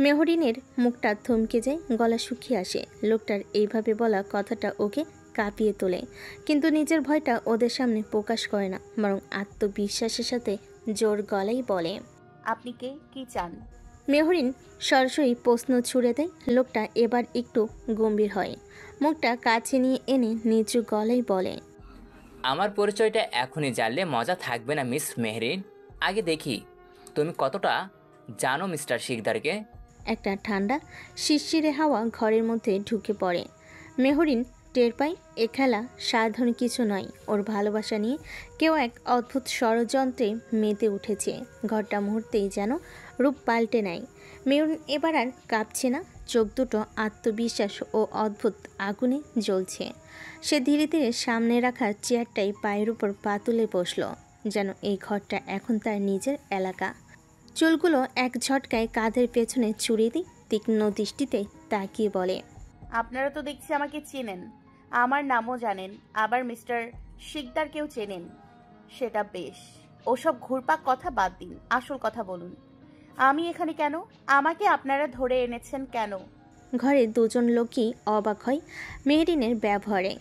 মেহরিনের মুখটা থমকে যায়, গলা শুকিয়ে আসে। লোকটার এইভাবে বলা কথাটা ওকে কাঁপিয়ে তোলে, কিন্তু নিজের ভয়টা ওদের সামনে প্রকাশ করে না, বরং আত্মবিশ্বাসের সাথে জোর গলায় বলে, আপনি কে, কি চান? মেহরিন সরাসরি প্রশ্ন ছুড়ে দেয়। লোকটা এবার একটু গম্ভীর হয়। মুখটা কাছে নিয়ে এনে নিচু গলায় বলে, আমার পরিচয়টা এখনই জানলে মজা থাকবে না মিস মেহরিন। আগে দেখি তুমি কতটা জানো মিস্টার শিকদারকে। একটা ঠান্ডা শিরশিরে হাওয়া ঘরের মধ্যে ঢুকে পড়ে। মেহরিন টের পায় এ খেলা সাধারণ কিছু নয়। ওর ভালোবাসা নিয়ে কেউ এক অদ্ভুত ষড়যন্ত্রে মেতে উঠেছে। ঘরটা মুহূর্তেই যেন রূপ পাল্টে নেয়। মেহরিন এবার আর কাঁপছে না, চোখ দুটো আত্মবিশ্বাস ও অদ্ভুত আগুনে জ্বলছে। সে ধীরে ধীরে সামনে রাখা চেয়ারটাই পায়ের উপর পা তুলে বসল, যেন এই ঘরটা এখন তার নিজের এলাকা। চুলগুলো এক ঝটকায় কাঁধের পেছনে চুড়িয়ে দিই। তীক্ষ্ণ দৃষ্টিতে তাকিয়ে বলে, আপনারা তো দেখছি আমাকে চেনেন, আমার নামও জানেন, আবার মিস্টার শিকদারকেও চেনেন। সেটা বেশ, ওসব ঘুরপাক কথা বাদ দিন, আসল কথা বলুন। আমি এখানে কেন? আমাকে আপনারা ধরে এনেছেন কেন? ঘরে দুজন লোকই অবাক হয় মেহরিনের ব্যবহারে।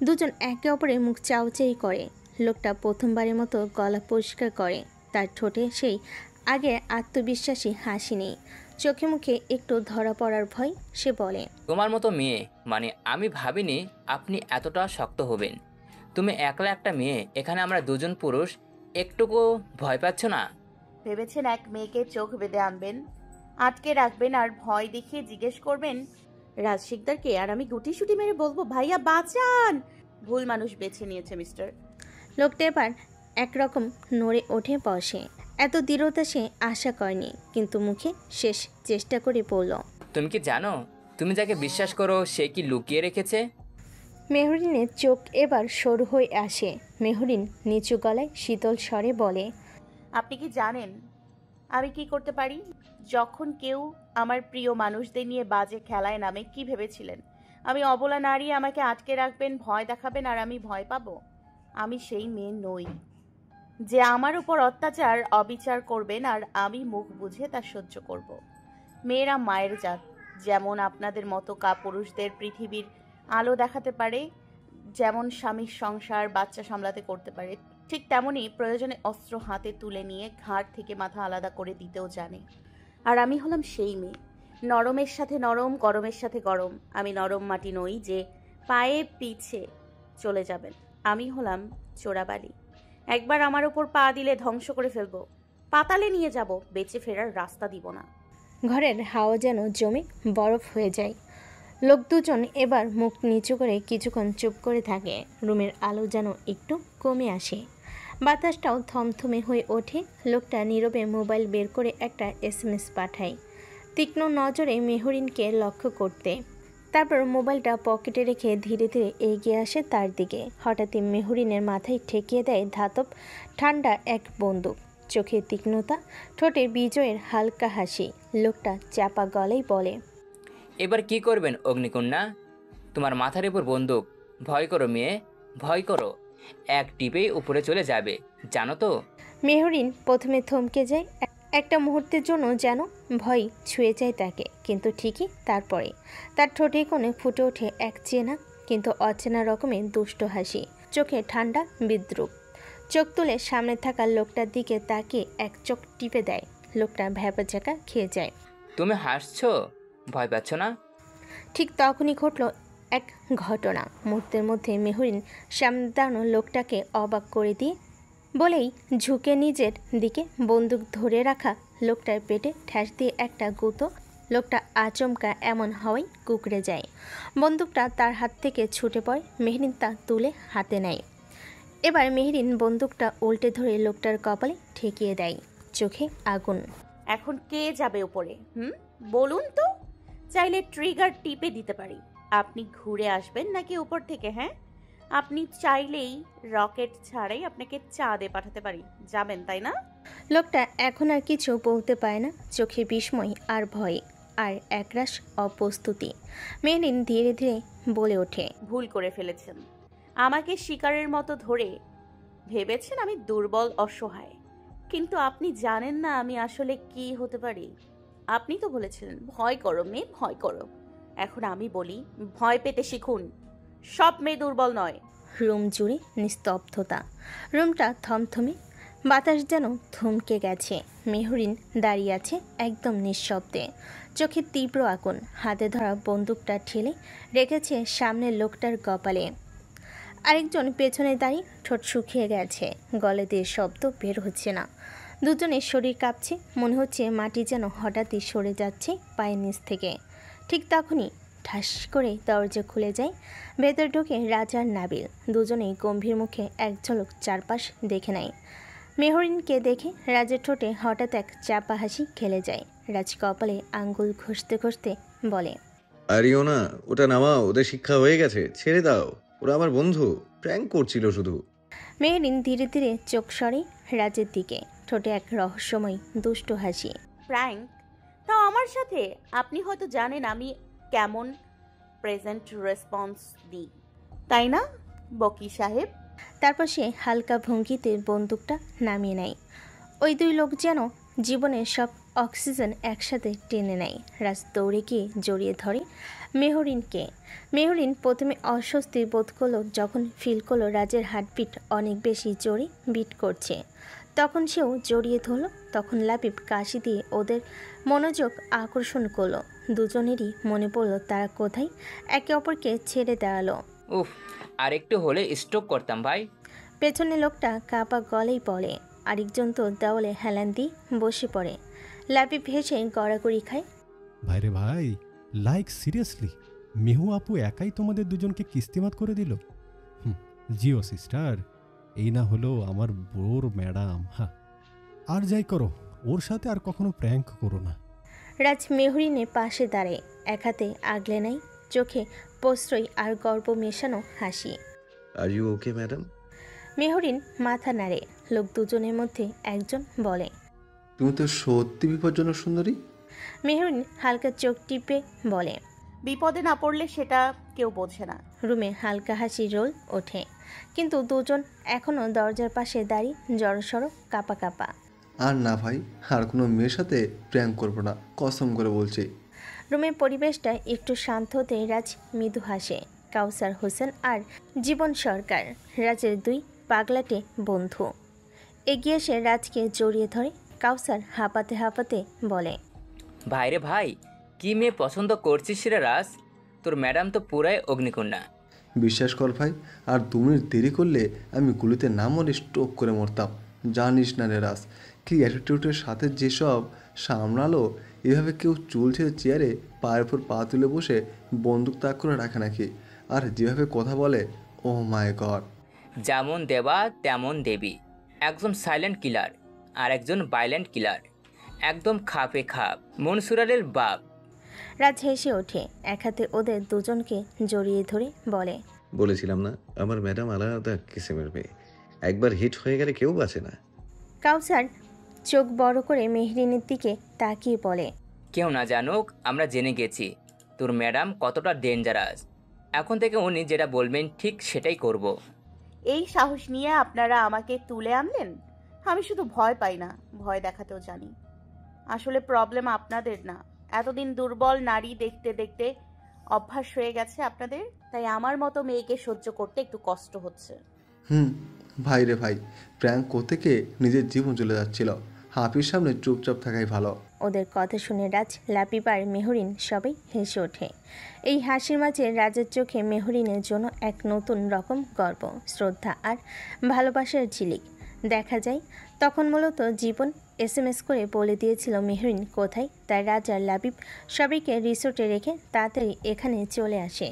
দুজন একে অপরের মুখ চাউচাই করে। লোকটা প্রথমবারের মতো গলা পরিষ্কার করে। তার ঠোঁটে সেই আগে আত্মবিশ্বাসী হাসি নেই, চোখে মুখে একটু ধরা পড়ার ভয় সে বলে, তোমার মতো মেয়ে মানে আমি ভাবিনি আপনি এতটা শক্ত হবেন। তুমি একলা একটা মেয়ে, এখানে আমরা দুজন পুরুষ, একটুকু ভয় পাচ্ছ না? ভেবেছেন এক মেয়েকে চোখ বেঁধে আনবেন, আটকে রাখবেন আর ভয় দেখিয়ে জিজ্ঞেস করবেন রাজ শিকদারকে, আর আমি গুটি সুটি মেরে বলবো ভাইয়া বাঁচান? ভুল মানুষ বেছে নিয়েছে মিস্টার। লোকটা এবার একরকম নড়ে ওঠে বসে। এত দৃঢ়তা সে আশা করেনি, কিন্তু মুখে শেষ চেষ্টা করে বলল, তুমি কি জানো তুমি যাকে বিশ্বাস করো সে কি লুকিয়ে রেখেছে? মেহরিনের চোখ এবার সরু হয়ে আসে। মেহরিন নিচু গলায় শীতল স্বরে বলে, আপনি কি জানেন আমি কি করতে পারি? যখন কেউ আমার প্রিয় মানুষদের নিয়ে বাজে খেলায় নামে, কি ভেবেছিলেন আমি অবলা নারী, আমাকে আটকে রাখবেন, ভয় দেখাবেন আর আমি ভয় পাবো? আমি সেই মেয়ে নই যে আমার উপর অত্যাচার অবিচার করবেন আর আমি মুখ বুঝে তা সহ্য করব। মেয়েরা মায়ের জাত, যেমন আপনাদের মতো কাপুরুষদের পৃথিবীর আলো দেখাতে পারে, যেমন স্বামীর সংসার বাচ্চা সামলাতে করতে পারে, ঠিক তেমনি প্রয়োজনে অস্ত্র হাতে তুলে নিয়ে ঘাড় থেকে মাথা আলাদা করে দিতেও জানে। আর আমি হলাম সেই মেয়ে, নরমের সাথে নরম, গরমের সাথে গরম। আমি নরম মাটি নই যে পায়ে পিছে চলে যাবেন। আমি হলাম চোরাবালি, একবার আমার উপর পা দিলে ধ্বংস করে ফেলবো, পাতালে নিয়ে যাব, বেঁচে ফেরার রাস্তা দিব না। ঘরের হাওয়া যেন জমে বরফ হয়ে যায়। লোক দুজন এবার মুখ নিচু করে কিছুক্ষণ চুপ করে থাকে। রুমের আলো যেন একটু কমে আসে, বাতাসটাও থমথমে হয়ে ওঠে। লোকটা নীরবে মোবাইল বের করে একটা SMS পাঠায়, তীক্ষ্ণ নজরে মেহরিনকে লক্ষ্য করতে। তারপর মোবাইলটা পকেটে রেখে ধীরে ধীরে এগিয়ে আসে তার দিকে। হঠাৎই মেহরিনের মাথায় ঠেকিয়ে দেয় ধাতব ঠান্ডা এক বন্দুক। চোখে তীক্ষ্ণতা, ঠোঁটে বিজয়ের হালকা হাসি। লোকটা চাপা গলায় বলে, এবার কি করবেন অগ্নিকন্যা? তোমার মাথার উপর বন্দুক? ভয় করো মেয়ে, ভয় করো, এক টিপেই উপরে চলে যাবে, জানো তো? মেহরিন প্রথমে থমকে যায়। একটা মুহূর্তের জন্য যেন ভয় ছুঁয়ে যায় তাকে, কিন্তু ঠিকই তারপরে তার ঠোঁটে কোণে ফুটে ওঠে এক চেনা কিন্তু অচেনা রকমের দুষ্ট হাসি। চোখে ঠান্ডা বিদ্রুপ। চোখ তুলে সামনে থাকা লোকটার দিকে তাকিয়ে এক চোখ টিপে দেয়। লোকটা ভ্যাপাচাকা খেয়ে যায়। তুমি হাসছো? ভয় পাচ্ছ না? ঠিক তখনই ঘটল এক ঘটনা। মুহূর্তের মধ্যে মেহরিন সামনে দাঁড়ানো লোকটাকে অবাক করে দিয়ে বলেই ঝুঁকে নিজের দিকে বন্দুক ধরে রাখা লোকটার পেটে ঠ্যাস দিয়ে একটা গুঁতো। লোকটা আচমকা এমন হওয়ায় কুঁকড়ে যায়। বন্দুকটা তার হাত থেকে ছুটে পড়ে। মেহরিন তা তুলে হাতে নেয়। এবার মেহরিন বন্দুকটা উল্টে ধরে লোকটার কপালে ঠেকিয়ে দেয়। চোখে আগুন। এখন কে যাবে উপরে? বলুন তো, চাইলে ট্রিগার টিপে দিতে পারি। আপনি ঘুরে আসবেন নাকি উপর থেকে? হ্যাঁ, আপনি চাইলেই রকেট ছাড়াই আপনাকে চাঁদে পাঠাতে পারি, যাবেন তাই না? লোকটা এখন আর কিছু বলতে পারে না। চোখে বিস্ময় আর ভয় আর একরাশ অপ্রস্তুতি। মেহরিন ধীরে ধীরে বলে ওঠে, ভুল করে ফেলেছেন। আমাকে শিকারের মতো ধরে ভেবেছেন আমি দুর্বল অসহায়, কিন্তু আপনি জানেন না আমি আসলে কি হতে পারি। আপনি তো বলেছিলেন ভয় করো মেয়ে, ভয় করো। এখন আমি বলি ভয় পেতে শিখুন। সব মেয়ে দুর্বল নয়। রুম জুড়ে নিস্তব্ধতা। রুমটা থমথমে, বাতাস যেন থমকে গেছে। মেহরিন দাঁড়িয়ে আছে একদম নিঃশব্দে, চোখে তীব্র আগুন। হাতে ধরা বন্দুকটা ঠেলে রেখেছে সামনের লোকটার কপালে। আরেকজন পেছনে দাঁড়িয়ে, ঠোঁট শুকিয়ে গেছে, গলে দিয়ে শব্দ বের হচ্ছে না। দুজনের শরীর কাঁপছে, মনে হচ্ছে মাটি যেন হঠাৎই সরে যাচ্ছে পায়ের নিচ থেকে। ঠিক তখনই ঠাস করে দরজা খুলে যায়। ভেতর ঢুকে রাজার নাবিল। দুজনেই গম্ভীর মুখে এক ঝলক চারপাশ দেখে নেয়। মেহরিনকে দেখে রাজের ঠোঁটে হঠাৎ এক চাপা হাসি খেলে যায়। রাজ কপালে আঙ্গুল ঘষতে ঘষতে বলে, আরিও না, ওটা নামাও, ওদের শিক্ষা হয়ে গেছে, ছেড়ে দাও, ওরা আমার বন্ধু, প্র্যাঙ্ক করছিল শুধু। মেহরিন ধীরে ধীরে চোখ সরে রাজের দিকে, ঠোঁটে এক রহস্যময় দুষ্ট হাসি। প্র্যাঙ্ক? তাও আমার সাথে? আপনি হয়তো জানেন আমি কেমন প্রেজেন্ট রেসপন্স দিই, তাই না বকি সাহেব? তারপর সে হালকা ভঙ্গিতে বন্দুকটা নামিয়ে নেয়। ওই দুই লোক যেন জীবনের সব অক্সিজেন একসাথে টেনে নেয়। রাজ দৌড়ে গিয়ে জড়িয়ে ধরে মেহরিনকে। মেহরিন প্রথমে অস্বস্তি বোধ করলো যখন ফিল করলো রাজের হার্টবিট অনেক বেশি জোরে বিট করছে। তখন সেও জড়িয়ে ধরল। তখন লাবিব কাশি দিয়ে ওদের মনোযোগ আকর্ষণ করলো। দুজনেরই মনে পড়লো তারা কোথায় একে অপরকে ছেড়ে দাঁড়ালো। উফ, আর একটু হলে স্ট্রোক করতাম ভাই। পেছনে লোকটা কাপা গলেই পড়ে, আরেকজন তো দেওয়ালে হেলান দিয়ে বসে পড়ে। লাবিব হেসে গড়াগড়ি খায়। ভাইরে ভাই, লাইক সিরিয়াসলি মেহু আপু একাই তোমাদের দুজনকে কিস্তিমাত করে দিল? জিও সিস্টার, এই না হলো আমার বোর ম্যাডাম। হ্যাঁ, আর যাই করো, ওর সাথে আর কখনো প্র্যাঙ্ক করো না। রাজ মেহরিনের পাশে দাঁড়ায়, এক হাতে আগলে নেয়, চোখে প্রশ্রয় আর গর্ব মেশানো হাসি। Are you okay madam? Mehreen মাথা নাড়ে। লোক দুজনের মধ্যে একজন বলে, তুমি তো সত্যি বিপজ্জনক সুন্দরী। মেহরিন হালকা চোখ টিপে বলে, বিপদে না পড়লে সেটা কেউ বোঝে না। রুমে হালকা হাসি রোল ওঠে, কিন্তু দুজন এখনও দরজার পাশে দাঁড়িয়ে জড়সড় কাপা কাপা। আর না ভাই, আর কোনো মেয়ের সাথে প্র্যাঙ্ক করবো না, কসম করে বলছি। রুমের পরিবেশটা একটু শান্ত হতে রাজ মৃদু হাসে। কাউসার হোসেন আর জীবন সরকার রাজের দুই পাগলাটে বন্ধু। এগিয়ে এসে রাজকে জড়িয়ে ধরে কাউসার হাঁপাতে হাঁপাতে বলে, ভাইরে ভাই, কি মেয়ে পছন্দ করছিস রে রাজ? তোর ম্যাডাম তো পুরাই অগ্নিকন্যা। বিশ্বাস কর ভাই, আর 2 মিনিট দেরি করলে আমি গুলিতে না মরে স্ট্রোক করে মরতাম। জানিস না রে রাস, কি অ্যাটিটিউডের সাথে যেসব সামলালো। এভাবে কেউ চুল ছেড়ে চেয়ারে পায়ের উপর পা তুলে বসে বন্দুক তাক করে রাখে নাকি? আর যেভাবে কথা বলে, ও মাই গড। যেমন দেবা তেমন দেবী। একজন সাইলেন্ট কিলার আর একজন ভাইলেন্ট কিলার, একদম খাপে খাপ। মনসুরারের বাপ। রাজ হেসে ওঠে, এক হাতে ওদের দুজনকে জড়িয়ে ধরে বলে, বলেছিলাম না আমার ম্যাডাম আলাদা কিসিমের মেয়ে, একবার হিট হয়ে গেলে কেউ বাঁচে না। কাউসার চোখ বড় করে মেহরিনের দিকে তাকিয়ে বলে, কেউ না জানুক, আমরা জেনে গেছি তোর ম্যাডাম কতটা ডেঞ্জারাস। এখন থেকে উনি যেটা বলবেন ঠিক সেটাই করব। এই সাহস নিয়ে আপনারা আমাকে তুলে আনলেন। আমি শুধু ভয় পাই না, ভয় দেখাতেও জানি। আসলে প্রবলেম আপনাদের না, এতদিন দুর্বল নারী দেখতে দেখতে অভ্যাস হয়ে গেছে আপনাদের, তাই আমার মতো মেয়েকে সহ্য করতে একটু কষ্ট হচ্ছে। ভাই রে ভাই, প্র্যাঙ্ক করতে গিয়ে নিজের জীবন চলে যাচ্ছিল। হাফির সামনে চুপচাপ থাকাই ভালো। ওদের কথা শুনে রাজ, লাবিব আর মেহরিন সবাই হেসে ওঠে। এই হাসির মাঝে রাজের চোখে মেহরিনের জন্য এক নতুন রকম গর্ব, শ্রদ্ধা আর ভালোবাসার ঝিলিক দেখা যায়। তখন মূলত জীবন SMS করে বলে দিয়েছিল মেহরিন কোথায়, তাই রাজ আর লাবিব সবাইকে রিসোর্টে রেখে তাড়াতাড়ি এখানে চলে আসে।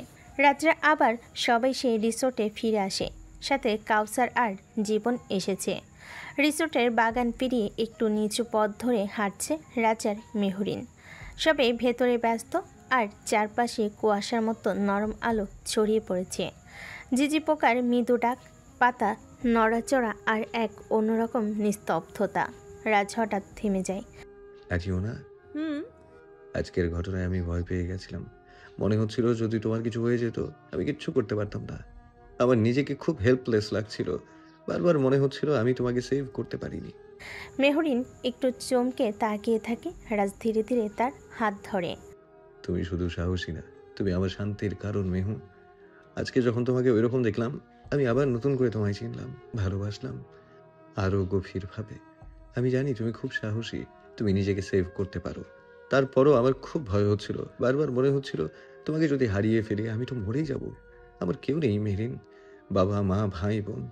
রাজরা আবার সবাই সেই রিসোর্টে ফিরে আসে, সাথে কাউসার আর জীবন এসেছে। রিসোর্টের বাগান পেরিয়ে একটু নিচু পথ ধরে হাঁটছে রাজার মেহরিন। সবাই ভেতরে ব্যস্ত, আর চারপাশে কুয়াশার মতো নরম আলো ছড়িয়ে পড়েছে। ঝিঝি পোকার মৃদু ডাক, পাতা নড়াচড়া আর এক অন্যরকম নিস্তব্ধতা। রাজ হঠাৎ থেমে যায়। আজও না, আজকের ঘটনায় আমি ভয় পেয়ে গেছিলাম। মনে হচ্ছিল যদি তোমার কিছু হয়ে যেত আমি কিচ্ছু করতে পারতাম না। আমার নিজেকে খুব হেল্পলেস লাগছিল। বারবার মনে হচ্ছিল আমি তোমাকে সেভ করতে পারিনি। মেহরিন একটু চমকে তাকিয়ে থাকে। রাজ ধীরে ধীরে তার হাত ধরে। তুমি শুধু সাহসী না, তুমি আমার শান্তির কারণ মেহু। আজকে যখন তোমাকে ওইরকম দেখলাম, আমি আবার নতুন করে তোমায় চিনলাম, ভালোবাসলাম আরও গভীরভাবে। আমি জানি তুমি খুব সাহসী, তুমি নিজেকে সেভ করতে পারো। তারপরও আমার খুব ভয় হচ্ছিল। বারবার মনে হচ্ছিল তোমাকে যদি হারিয়ে ফেলি আমি তো মরেই যাব। আমার কেউ নেই মেহরিন, বাবা মা ভাই বোন।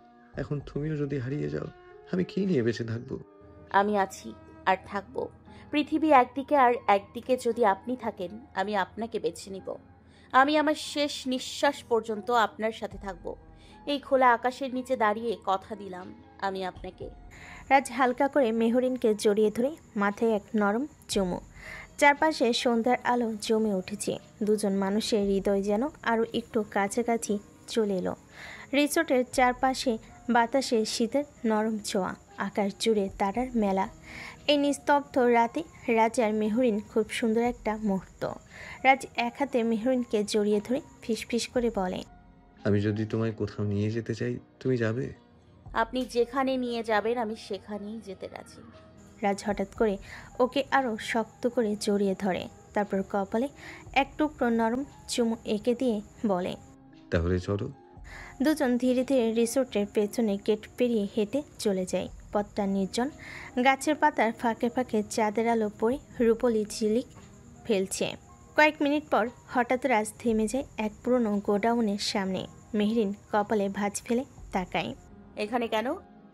এখন তুমিও যদি হারিয়ে যাও আমি কি নিয়ে বেঁচে থাকবো? আমি আছি আর থাকবো। পৃথিবী একদিকে আর একদিকে যদি আপনি থাকেন, আমি আপনাকে বেছে নিব। আমি আমার শেষ নিঃশ্বাস পর্যন্ত আপনার সাথে থাকব। এই খোলা আকাশের নিচে দাঁড়িয়ে কথা দিলাম আমি আপনাকে। রাজ হালকা করে মেহরিনকে জড়িয়ে ধরে মাথায় এক নরম চুমু। চারপাশে সন্ধ্যার আলো জমে উঠেছে। দুজন মানুষের হৃদয় যেন আরও একটু কাছাকাছি চলে এলো। রিসোর্টের চারপাশে বাতাসে শীতের নরম ছোঁয়া, আকাশ জুড়ে তারার মেলা। এই নিস্তব্ধ রাতে রাজ আর মেহরিন খুব সুন্দর একটা মুহূর্ত। রাজ এক হাতে মেহরিনকে জড়িয়ে ধরে ফিসফিস করে বলে, আমি যদি তোমায় কোথাও নিয়ে যেতে চাই তুমি যাবে? আপনি যেখানে নিয়ে যাবেন আমি সেখানেই যেতে রাজি। রাজ হঠাৎ করে ওকে আরও শক্ত করে জড়িয়ে ধরে, তারপর কপালে এক টুকরো নরম চুমু এঁকে দিয়ে বলে, তাহলে চলো। দুজন ধীরে ধীরে রিসোর্টের পেছনে গেট পেরিয়ে হেঁটে চলে যায়। পথটা নির্জন, গাছের পাতার ফাঁকে ফাঁকে চাঁদের আলো পড়ে রূপলি ঝিলিক ফেলছে। কয়েক মিনিট পর হঠাৎ রাজ থেমে যায় এক পুরনো গোডাউনের সামনে। মেহরিন কপালে ভাঁজ ফেলে তাকায়। এখানে কেন?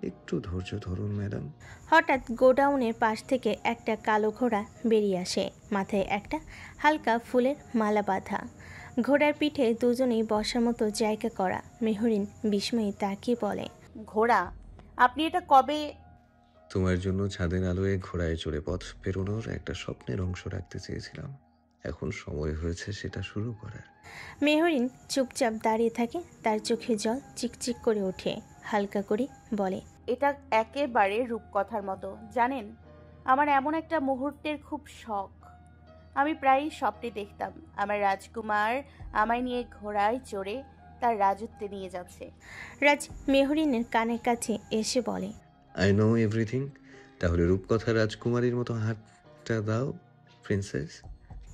একটু ধৈর্য ধরুন ম্যাডাম। হঠাৎ গোডাউনের পাশ থেকে একটা কালো ঘোড়া বেরিয়ে আসে, মাথায় একটা হালকা ফুলের মালা বাঁধা। ঘোড়ার পিঠে দুজনেই বসার মতো জায়গা করা। মেহরিন বিস্ময়ে তাকিয়ে বলে, ঘোড়া? আপনি এটা কবে? তোমার জন্য ছাদের আলোয় ঘোড়ায় চড়ে পথ পেরোনোর একটা স্বপ্নের অংশ রাখতে চেয়েছিলাম। এখন সময় হয়েছে সেটা শুরু করার। মেহরিন চুপচাপ দাঁড়িয়ে থাকে, তার চোখে জল চিকচিক করে ওঠে। হালকা করে বলে, এটা একেবারে রূপকথার মতো। জানেন, আমার এমন একটা মুহূর্তের খুব শখ। আমি প্রায়ই স্বপ্নে দেখতাম আমার রাজকুমার আমায় নিয়ে ঘোড়ায় চড়ে তার রাজত্বে নিয়ে যাচ্ছে। রাজ মেহরিনের কানের কাছে এসে বলে, আই নো এভরিথিং। তাহলে রূপকথা রাজকুমারীর মতো হাতটা দাও প্রিন্সেস।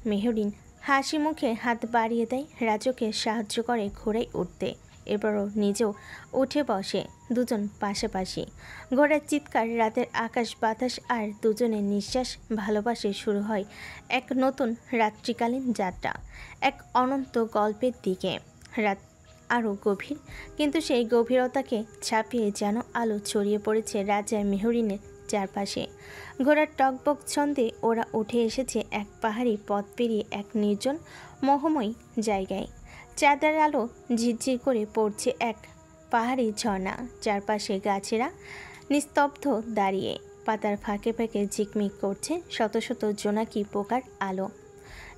মেহরিন হাসি মুখে হাত বাড়িয়ে দেয়, রাজকে সাহায্য করে ঘোড়ায় উঠতে। এবারও নিজেও উঠে বসে। দুজন পাশাপাশি। ঘোড়ার চিৎকার, রাতের আকাশ বাতাস আর দুজনের নিঃশ্বাস ভালোবাসে শুরু হয় এক নতুন রাত্রিকালীন যাত্রা, এক অনন্ত গল্পের দিকে। রাত আরও গভীর, কিন্তু সেই গভীরতাকে ছাপিয়ে যেন আলো ছড়িয়ে পড়েছে রাজা মেহরিনের চারপাশে। ঘোড়ার টকবক ছন্দে ওরা উঠে এসেছে এক পাহাড়ি পথ পেরিয়ে এক নির্জন মোহময় জায়গায়। চাঁদের আলো ঝিরঝির করে পড়ছে এক পাহাড়ি ঝর্ণা। চারপাশে গাছেরা নিস্তব্ধ দাঁড়িয়ে, পাতার ফাঁকে ফাঁকে ঝিকমিক করছে শত শত জোনাকি পোকার আলো।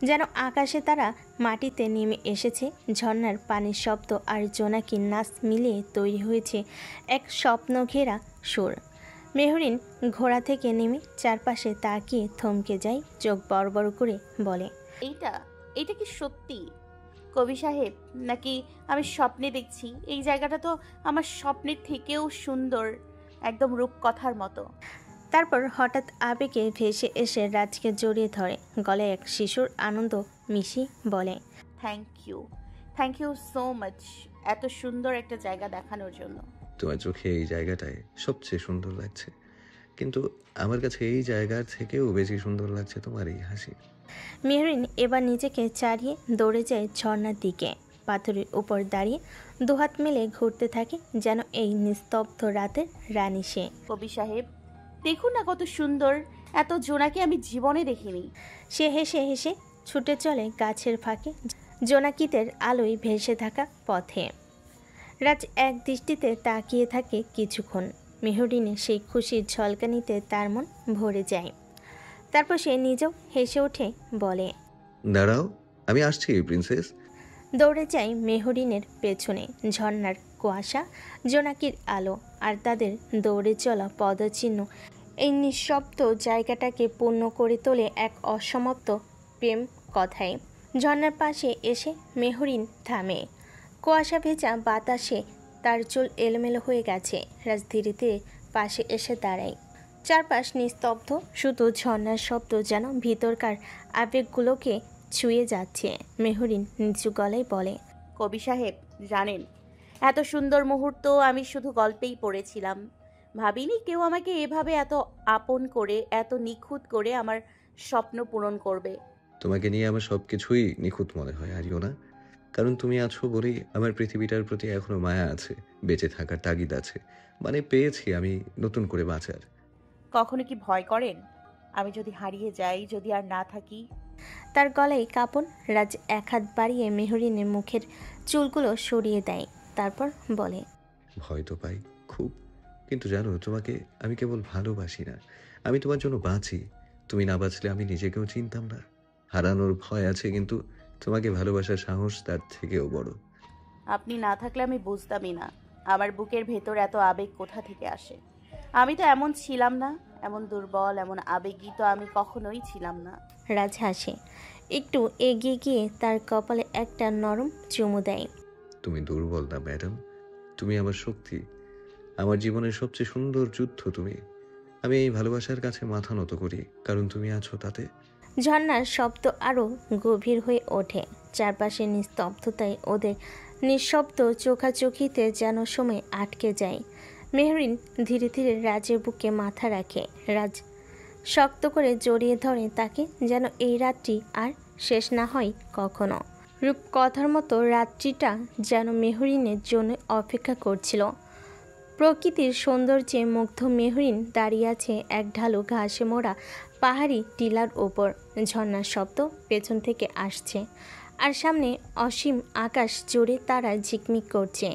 যেন আকাশে তারা মাটিতে নেমে এসেছে। ঝর্ণার পানির শব্দ আর জোনাকির নাচ মিলিয়ে তৈরি হয়েছে এক স্বপ্ন ঘেরা সুর। মেহরিন ঘোড়া থেকে নেমে চারপাশে তাকিয়ে থমকে যায়, চোখ বড় বড় করে বলে, এইটা কি সত্যি কবি সাহেব, নাকি আমি স্বপ্নে দেখছি? এই জায়গাটা তো আমার স্বপ্নের থেকেও সুন্দর, একদম রূপকথার মতো। তারপর হঠাৎ আবেগে ভেসে এসে রাজকে জড়িয়ে ধরে, গলায় এক শিশুর আনন্দ মিশিয়ে বলে, থ্যাংক ইউ সো মাচ এত সুন্দর একটা জায়গা দেখানোর জন্য। তোমার চোখে এই জায়গাটায় সবচেয়ে সুন্দর লাগছে, কিন্তু আমার কাছে এই জায়গার থেকেও বেশি সুন্দর লাগছে তোমার এই হাসি। মেহরিন এবার নিজেকে ছাড়িয়ে দৌড়ে যায় ঝর্ণার দিকে। পাথরের উপর দাঁড়িয়ে দুহাত মেলে ঘুরতে থাকে, যেন এই নিস্তব্ধ রাতের রানী সে। কবি সাহেব, দেখুন না কত সুন্দর, এত জোনাকি আমি জীবনে দেখিনি। সে হেসে হেসে ছুটে চলে গাছের ফাঁকে জোনাকিদের আলোয় ভেসে থাকা পথে। রাজ এক দৃষ্টিতে তাকিয়ে থাকে কিছুক্ষণ। মেহরিনের সেই খুশির ঝলকানিতে তার মন ভরে যায়। তারপর সে নিজেও হেসে ওঠে, বলে, দাঁড়াও, আমি আসছি প্রিন্সেস। দৌড়ে যায় মেহরিনের পেছনে। ঝর্ণার কুয়াশা, জোনাকির আলো আর তাদের দৌড়ে চলা পদচিহ্ন এই নিঃশব্দ জায়গাটাকে পূর্ণ করে তোলে এক অসমাপ্ত প্রেম কথায়। ঝর্ণার পাশে এসে মেহরিন থামে। কুয়াশা ভেজা বাতাসে তার চুল এলোমেলো হয়ে গেছে। রাজ ধীরে ধীরে পাশে এসে দাঁড়ায়। চারপাশ নিস্তব্ধ, শুধু ঝর্ণার শব্দ যেন ভিতরকার আবেগগুলোকে ছুঁয়ে যাচ্ছে। মেহরিন নিচু গলায় বলে, কবি সাহেব, জানেন, এত সুন্দর মুহূর্ত আমি শুধু গল্পেই পড়েছিলাম। ভাবিনি কেউ আমাকে এভাবে এত আপন করে, এত নিখুঁত করে আমার স্বপ্ন পূরণ করবে। তোমাকে নিয়ে আমার সবকিছুই নিখুঁত মনে হয়, আরিও না? কারণ তুমি আছো বলেই আমার পৃথিবীটার প্রতি এখনো মায়া আছে, বেঁচে থাকার তাগিদ আছে। মানে পেয়েছি আমি নতুন করে বাঁচার। কখনো কি ভয় করেন আমি যদি হারিয়ে যাই, যদি আর না থাকি? তার গলায় কাঁপন। রাজ এক হাত বাড়িয়ে মেহরিনের মুখের চুলগুলো সরিয়ে দেয়, তারপর বলে, ভয় তো পাই খুব, কিন্তু জানো, তোমাকে আমি কেবল ভালোবাসি না, আমি তোমার জন্য বাঁচি। তুমি না বাঁচলে আমি নিজেকেও চিনতাম না। হারানোর ভয় আছে, কিন্তু তোমাকে ভালোবাসার সাহস তার থেকেও বড়। আপনি না থাকলে আমি বুঝতামই না আমার বুকের ভেতর এত আবেগ কোথা থেকে আসে। আমি তো এমন ছিলাম না, এমন দুর্বল, এমন আবেগী তো আমি কখনোই ছিলাম না। রাজ হাসে, একটু এগিয়ে গিয়ে তার কপালে একটা নরম চুমু দেয়। তুমি দুর্বল না ম্যাডাম, তুমি আমার শক্তি, আমার জীবনের সবচেয়ে সুন্দর যুদ্ধ তুমি। আমি এই ভালোবাসার কাছে মাথা নত করি, কারণ তুমি আছো তাতে। ঝর্ণার শব্দ আরও গভীর হয়ে ওঠে। চারপাশে নিস্তব্ধতায় ওদের নিঃশব্দ চোখাচোখিতে যেন সময় আটকে যায়। মেহরিন ধীরে ধীরে রাজের বুকে মাথা রাখে। রাজ শক্ত করে জড়িয়ে ধরে তাকে, যেন এই রাত্রি আর শেষ না হয় কখনো। রূপকথার মতো রাত্রিটা যেন মেহরিনের জন্য অপেক্ষা করছিল। প্রকৃতির সৌন্দর্যে মুগ্ধ মেহরিন দাঁড়িয়ে আছে এক ঢালু ঘাসে মোড়া পাহাড়ি টিলার ওপর। ঝর্ণার শব্দ পেছন থেকে আসছে, আর সামনে অসীম আকাশ জুড়ে তারা ঝিকমিক করছে,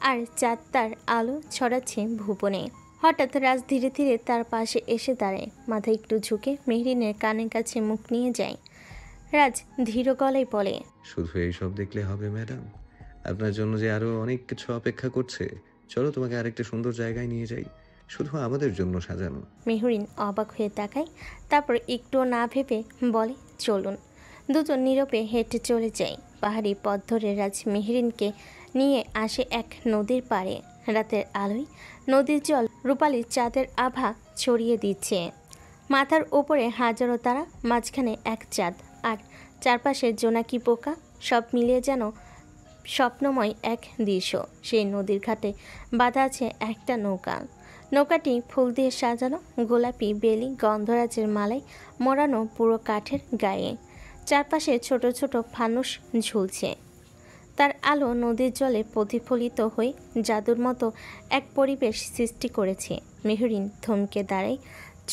আর চাঁদ তার আলো ছড়াচ্ছে ভুবনে। হঠাৎ রাজ ধীরে ধীরে তার পাশে এসে দাঁড়ায়, মাথা একটু ঝুঁকে মেহরিনের কানের কাছে মুখ নিয়ে যায়। রাজ ধীর গলায় বলে, শুধু এই সব দেখলে হবে ম্যাডাম, আপনার জন্য যে আরো অনেক কিছু অপেক্ষা করছে। চলো তোমাকে আরেকটা সুন্দর জায়গায় নিয়ে যাই, শুধু আমাদের জন্য সাজানো। মেহরিন অবাক হয়ে তাকায়, তারপর একটু না ভেবে বলে, চলুন। দুজন নীরবে হেঁটে চলে যায়। পাহাড়ি পথ ধরে রাজ মেহরিনকে নিয়ে আসে এক নদীর পাড়ে। রাতের আলোয় নদীর জল রূপালি চাঁদের আভা ছড়িয়ে দিচ্ছে। মাথার ওপরে হাজারো তারা, মাঝখানে এক চাঁদ, আর চারপাশে জোনাকি পোকা, সব মিলিয়ে যেন স্বপ্নময় এক দৃশ্য। সেই নদীর ঘাটে বাঁধা আছে একটা নৌকা। নৌকাটি ফুল দিয়ে সাজানো, গোলাপি, বেলি, গন্ধরাজের মালায় মোড়ানো পুরো কাঠের গায়ে। চারপাশে ছোট ছোট ফানুস ঝুলছে, তার আলো নদীর জলে প্রতিফলিত হয়ে জাদুর মতো এক পরিবেশ সৃষ্টি করেছে। মেহরিন থমকে দাঁড়ায়,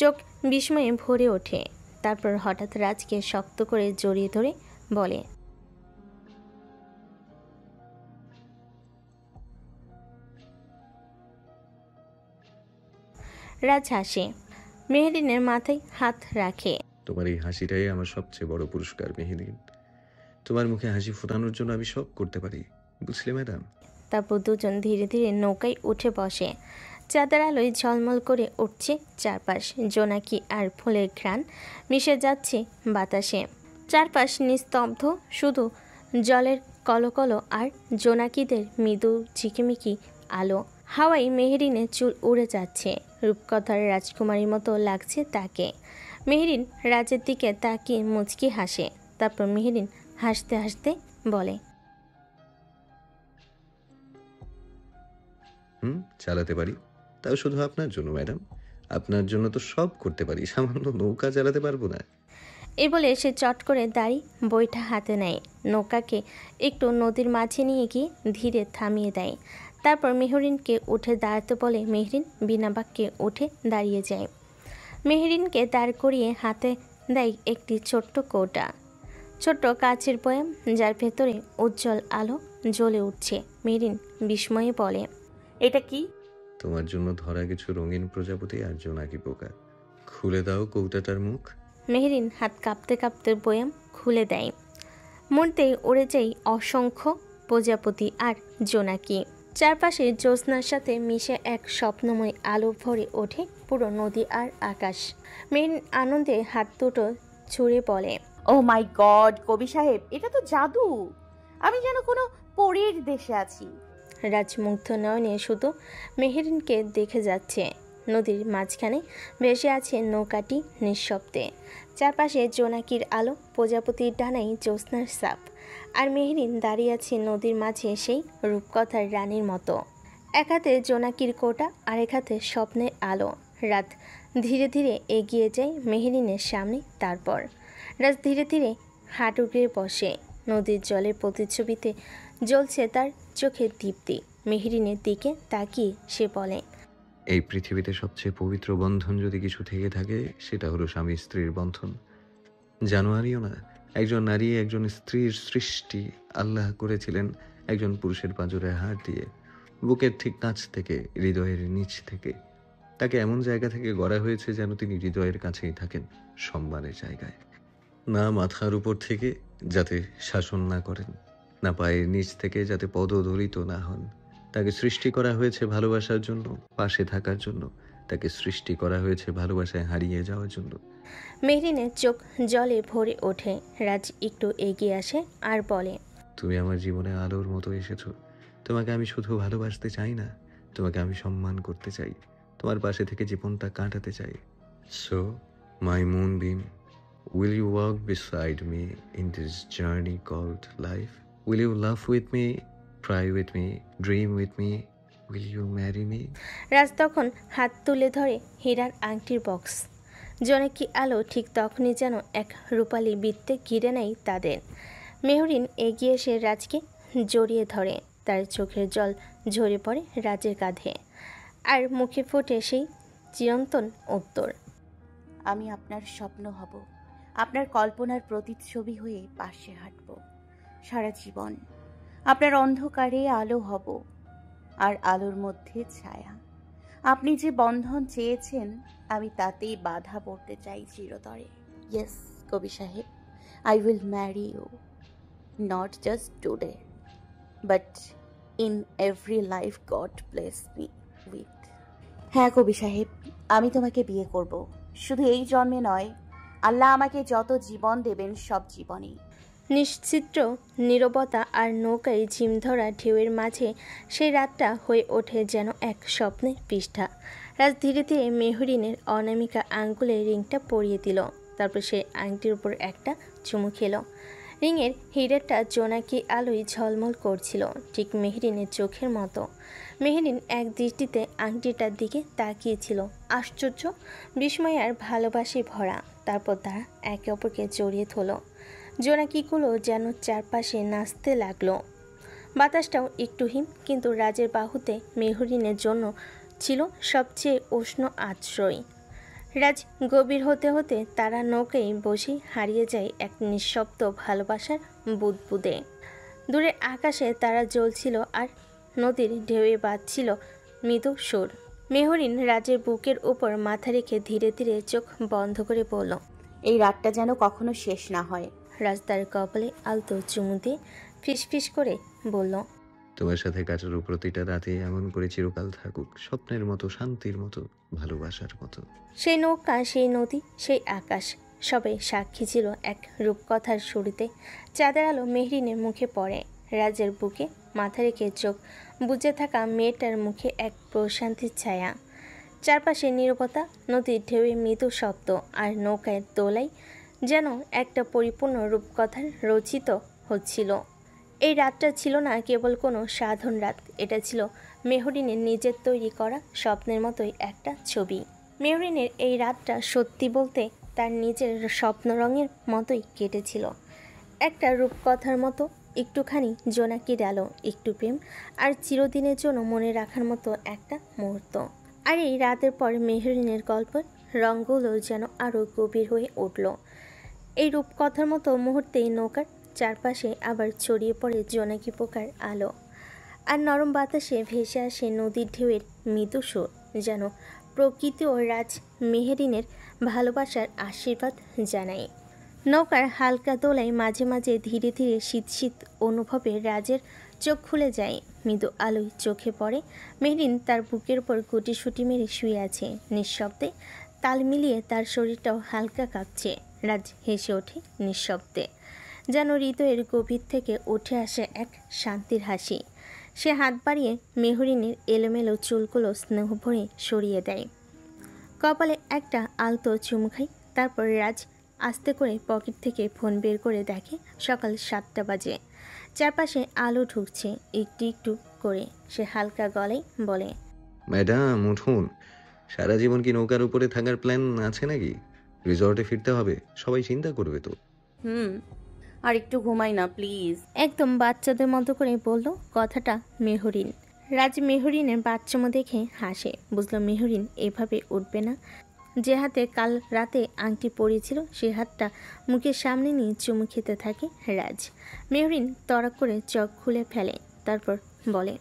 চোখ বিস্ময়ে ভরে ওঠে। তারপর হঠাৎ রাজকে শক্ত করে জড়িয়ে ধরে বলে, রাজ হাসে, মেহরিনের মাথায় হাত রাখে। তোমার এই হাসিটাই আমার সবচেয়ে বড় পুরস্কার মেহেদিন। তোমার মুখে হাসি ফোটানোর জন্য আমি সব করতে পারি, বুঝলে ম্যাডাম? তারপর দুজন ধীরে ধীরে নৌকায় উঠে বসে। চাঁদের আলোয় ঝলমল করে উঠছে চারপাশ। জোনাকি আর ফুলের ঘ্রাণ মিশে যাচ্ছে বাতাসে। চারপাশ নিস্তব্ধ, শুধু জলের কলকল আর জোনাকিদের মৃদু ঝিকিমিকি আলো। হাওয়ায় মেহরিনের চুল উড়ে যাচ্ছে, রূপকথার রাজকুমারীর মতো লাগছে তাকে। মেহরিন রাজের দিকে তাকিয়ে মুচকি হাসে। তারপর মেহরিন হাসতে হাসতে বলে, চালাতে পারি, তাও শুধু আপনার জন্য ম্যাডাম। আপনার জন্য তো সব করতে পারি, সামান্য নৌকা চালাতে পারবো না। এই বলে সে চট করে দাঁড়ি বইটা হাতে নেয়, নৌকাকে একটু নদীর মাঝে নিয়ে গিয়ে ধীরে থামিয়ে দেয়। তারপর মেহরিনকে উঠে দাঁড়াতে বলে। মেহরিন বিনা বাক্যে উঠে দাঁড়িয়ে যায়। মেহরিনকে দাঁড় করিয়ে হাতে দেয় একটি ছোট্ট কৌটা, ছোট্ট কাচের বয়াম, যার ভেতরে উজ্জ্বল আলো জ্বলে উঠছে। মেহরিন বিস্ময়ে বলে, এটা কি? তোমার জন্য ধরা কিছু রঙিন প্রজাপতি আর জোনাকি পোকা। খুলে দাও কৌটাটার মুখ। মেহরিন হাত কাঁপতে কাঁপতে বয়াম খুলে দেয়। মুহূর্তেই উড়ে যায় অসংখ্য প্রজাপতি আর জোনাকি। চারপাশে জ্যোৎস্নার সাথে মিশে এক স্বপ্নময় আলো ভরে ওঠে পুরো নদী আর আকাশ। মেহরিন আনন্দে হাত দুটো ছুঁড়ে বলে, ও মাই গড কবি সাহেব, এটা তো জাদু! আমি যেন কোনো পরীর দেশে আছি। রাজমুগ্ধ নয়নে শুধু মেহরিনকে দেখে যাচ্ছে। নদীর মাঝখানে ভেসে আছে নৌকাটি নিঃশব্দে। চারপাশে জোনাকির আলো, প্রজাপতির ডানায় জ্যোৎস্নার ছাপ, আর মেহরিন দাঁড়িয়ে আছে নদীর মাঝে সেই রূপকথার রানীর মতো। এক হাতে জোনাকির কোটা, আরেক হাতে স্বপ্নের আলো। রাত ধীরে ধীরে এগিয়ে যায় মেহরিনের সামনে। তারপর রাত ধীরে ধীরে হাঁটু গেড়ে বসে। নদীর জলের প্রতিচ্ছবিতে জ্বলছে তার চোখের দীপ্তি। মেহরিনের দিকে তাকিয়ে সে বলে, এই পৃথিবীতে সবচেয়ে পবিত্র বন্ধন যদি কিছু থেকে থাকে, সেটা হলো স্বামী স্ত্রীর বন্ধন। জানুয়ারিও না, একজন নারী একজন স্ত্রীর সৃষ্টি আল্লাহ করেছিলেন একজন পুরুষের পাঁজরে হাড় দিয়ে, বুকের ঠিক কাছ থেকে, হৃদয়ের নিচ থেকে। তাকে এমন জায়গা থেকে গড়া হয়েছে যেন তিনি হৃদয়ের কাছেই থাকেন, সম্মানের জায়গায়। না মাথার উপর থেকে, যাতে শাসন না করেন, না পায়ের নিচ থেকে, যাতে পদদলিত না হন। তাকে সৃষ্টি করা হয়েছে ভালোবাসার জন্য, পাশে থাকার জন্য। তাকে সৃষ্টি করা হয়েছে ভালোবাসায় হারিয়ে যাওয়ার জন্য। মেহরিনের চোখ জলে ভরে ওঠে। রাজ একটু এগিয়ে আসে আর বলে, তুমি আমার জীবনে আলোর মতো এসেছো। তোমাকে আমি শুধু ভালোবাসতে চাই না, তোমাকে আমি সম্মান করতে চাই, তোমার পাশে থেকে জীবনটা কাটাতে চাই। So my moonbeam, will you walk beside me in this journey called life? Will you laugh with me, cry with me, dream with me, will you marry me? Raj তখন হাত তুলে ধরে হীরার আংটির বক্স। জোনাকি আলো ঠিক তখনই যেন এক রূপালী বৃত্তে ঘিরে নেয় তাদের। মেহরিন এগিয়ে এসে রাজকে জড়িয়ে ধরে, তার চোখের জল ঝরে পড়ে রাজের কাঁধে, আর মুখে ফুটে সেই চিরন্তন উত্তর, আমি আপনার স্বপ্ন হব, আপনার কল্পনার প্রতিচ্ছবি হয়ে পাশে হাঁটব সারা জীবন। আপনার অন্ধকারে আলো হব, আর আলোর মধ্যে ছায়া। আপনি যে বন্ধন চেয়েছেন আমি তাতেই বাধা পড়তে চাই চিরতরে। ইয়েস কবি সাহেব, I will marry you, not just today but in every life God bless me with. হ্যাঁ কবি সাহেব, আমি তোমাকে বিয়ে করব, শুধু এই জন্মে নয়, আল্লাহ আমাকে যত জীবন দেবেন সব জীবনেই। নিশ্চিত্র নীরবতা আর নৌকায় ঝিম ধরা ঢেউয়ের মাঝে সেই রাতটা হয়ে ওঠে যেন এক স্বপ্নের পৃষ্ঠা। রাজ ধীরে ধীরে মেহরিনের অনামিকা আঙ্গুলে রিংটা পরিয়ে দিল, তারপর সে আংটির উপর একটা চুমু খেল। রিংয়ের হিরেরটা জোনাকি আলোয় ঝলমল করছিল, ঠিক মেহরিনের চোখের মতো। মেহরিন এক দৃষ্টিতে আংটিটার দিকে তাকিয়েছিল, আশ্চর্য, বিস্ময় আর ভালোবাসায় ভরা। তারপর তারা একে অপরকে জড়িয়ে ধরল। জোনাকিগুলো যেন চারপাশে নাচতে লাগলো। বাতাসটাও একটু হিম, কিন্তু রাজের বাহুতে মেহরিনের জন্য ছিল সবচেয়ে উষ্ণ আশ্রয়। রাজ গভীর হতে হতে তারা নৌকায় বসে হারিয়ে যায় এক নিঃশব্দ ভালোবাসার বুদবুদে। দূরের আকাশে তারা জ্বলছিল আর নদীর ঢেউয়ে বাজছিল মৃদু সুর। মেহরিন রাজের বুকের উপর মাথা রেখে ধীরে ধীরে চোখ বন্ধ করে বলল, এই রাতটা যেন কখনো শেষ না হয়। রাজ তার কপালে আলতো চুমু দিয়ে ফিসফিস করে বলল, তোমার সাথে কাটানো প্রতিটা রাতে এমন করে চিরকাল থাকুক, স্বপ্নের মতো, শান্তির মতো, ভালোবাসার মতো। সেই নৌকা, সেই নদী, সেই আকাশ, সবে সাক্ষী ছিল এক রূপকথার শুরুতে। চাঁদের আলো মেহরিনের মুখে পড়ে। রাজের বুকে মাথা রেখে চোখ বুজে থাকা মেয়েটার মুখে এক প্রশান্তির ছায়া। চারপাশে নীরবতা, নদীর ঢেউয়ে মৃদু শব্দ, আর নৌকায় দোলাই যেন একটা পরিপূর্ণ রূপকথার রচিত হচ্ছিল। এই রাতটা ছিল না কেবল কোনো সাধারণ রাত, এটা ছিল মেহরিনের নিজের তৈরি করা স্বপ্নের মতোই একটা ছবি। মেহরিনের এই রাতটা সত্যি বলতে তার নিজের স্বপ্ন রঙের মতোই কেটেছিল, একটা রূপকথার মতো। একটুখানি জোনাকির আলো, একটু প্রেম, আর চিরদিনের জন্য মনে রাখার মতো একটা মুহূর্ত। আর এই রাতের পর মেহরিনের গল্পের রঙগুলো যেন আরও গভীর হয়ে উঠল। এই রূপকথার মতো মুহূর্তেই নৌকার চারপাশে আবার ছড়িয়ে পড়ে জোনাকি পোকার আলো, আর নরম বাতাসে ভেসে আসে নদীর ঢেউয়ের মৃদু সুর, যেন প্রকৃতি ও রাজ মেহরিনের ভালোবাসার আশীর্বাদ জানায়। নৌকার হালকা দোলায় মাঝে মাঝে ধীরে ধীরে শীত শীত অনুভবে রাজের চোখ খুলে যায়। মৃদু আলোয় চোখে পড়ে মেহরিন তার বুকের উপর গুটিসুটি মেরে শুয়ে আছে নিঃশব্দে। তাল মিলিয়ে তার শরীরটাও হালকা কাঁপছে। রাজ হেসে ওঠে নিঃশব্দে, যেন হৃদয়ের গভীর থেকে উঠে আসে এক শান্তির হাসি। সে হাত বাড়িয়ে মেহরিনের এলোমেলো চুলগুলো স্নেহ ভরে সরিয়ে দেয়, কপালে একটা আলতো চুমু খায়। তারপর রাজ আস্তে করে পকেট থেকে ফোন বের করে দেখে সকাল 7টা বাজে। চারপাশে আলো ঢুকছে একটু একটু করে। সে হালকা গলায় বলে, ম্যাডাম উঠুন, সারা জীবন কি নৌকার উপরে থাকার প্ল্যান আছে নাকি? রিসর্টে ফিরতে হবে, সবাই চিন্তা করবে তো। আর একটু ঘুমাই না প্লিজ। একদম বাচ্চাদের মতো করে বলল কথাটা মেহরিন। রাজ মেহরিনের বাচ্চামো দেখে হাসে, বুঝলো মেহরিন এভাবে উঠবে না। যে হাতে কাল রাতে আংটি পরিয়েছিল সে হাতটা মুখের সামনে নিয়ে চুমু খেতে থাকে রাজ। মেহরিন তড়া করে চোখ খুলে ফেলে, তারপর বলে,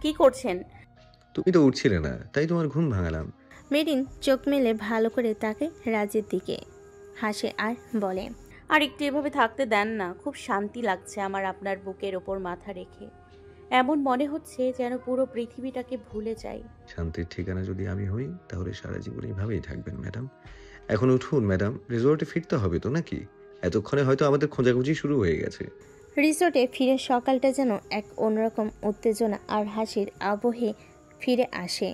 কি করছেন? তুমি তো উঠছিলে না, তাই তোমার ঘুম ভাঙালাম। মেহরিন চোখ মেলে ভালো করে তাকে রাজের দিকে, হাসে আর বলে, আর একটু এভাবে থাকতে দেন না, খুব শান্তি লাগছে আমার আপনার বুকের ওপর মাথা রেখে। এমন মনে হচ্ছে যেন পুরো পৃথিবীটাকে ভুলে যাই। শান্তির ঠিকানা যদি আমি হই তাহলে সারা জীবন এইভাবেই থাকবেন ম্যাডাম। এখন উঠুন ম্যাডাম, রিসর্টে ফিরতে হবে তো নাকি? এতক্ষণে হয়তো আমাদের খোঁজাখুঁজি শুরু হয়ে গেছে। রিসর্টে ফিরে সকালটা যেন এক অন্যরকম উত্তেজনা আর হাসির আবহে ফিরে আসে।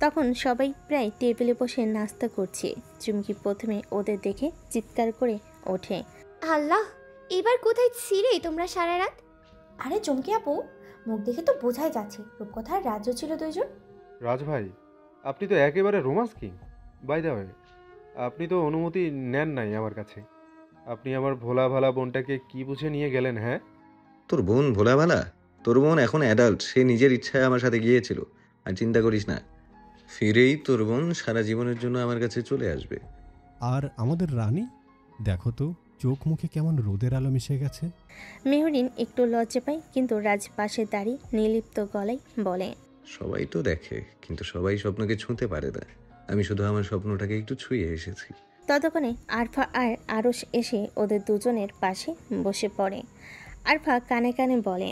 তখন সবাই প্রায় টেবিলে বসে নাস্তা করছে। চুমকি প্রথমে ওদের দেখে চিৎকার করে ওঠে, আল্লাহ, এবার কোথায় ছিলে তোমরা সারা রাত? আরে চমকে আপু, মুখ দেখে তো বোঝাই যাচ্ছে রূপকথার রাজ্য ছিল দুইজন। রাজ ভাই, আপনি তো একেবারে romance king. By the way, আপনি তো অনুমতি নেন নাই আমার কাছে। আপনি আমার ভোলা ভালা বোনটাকে কি বুঝে নিয়ে গেলেন? হ্যাঁ, তোর বোন ভোলাভালা? তোর বোন এখন অ্যাডাল্ট, সে নিজের ইচ্ছায় আমার সাথে গিয়েছিল। আর চিন্তা করিস না, ফিরেই তোর বোন সারা জীবনের জন্য আমার কাছে চলে আসবে। আর আমাদের রানী, দেখো তো চোখ মুখে কেমন রোদের আলো মিশে গেছে। মেহরিন একটু লজ্জা পায়, কিন্তু রাজ পাশে দাঁড়িয়ে নির্লিপ্ত গলায় বলে, সবাই তো দেখে, কিন্তু সবাই স্বপ্নকে ছুঁতে পারে না। আমি শুধু আমার স্বপ্নটাকে একটু ছুঁয়ে এসেছি। ততক্ষণে আরফা আর আরশ এসে ওদের দুজনের পাশে বসে পড়ে। আরফা কানে কানে বলে,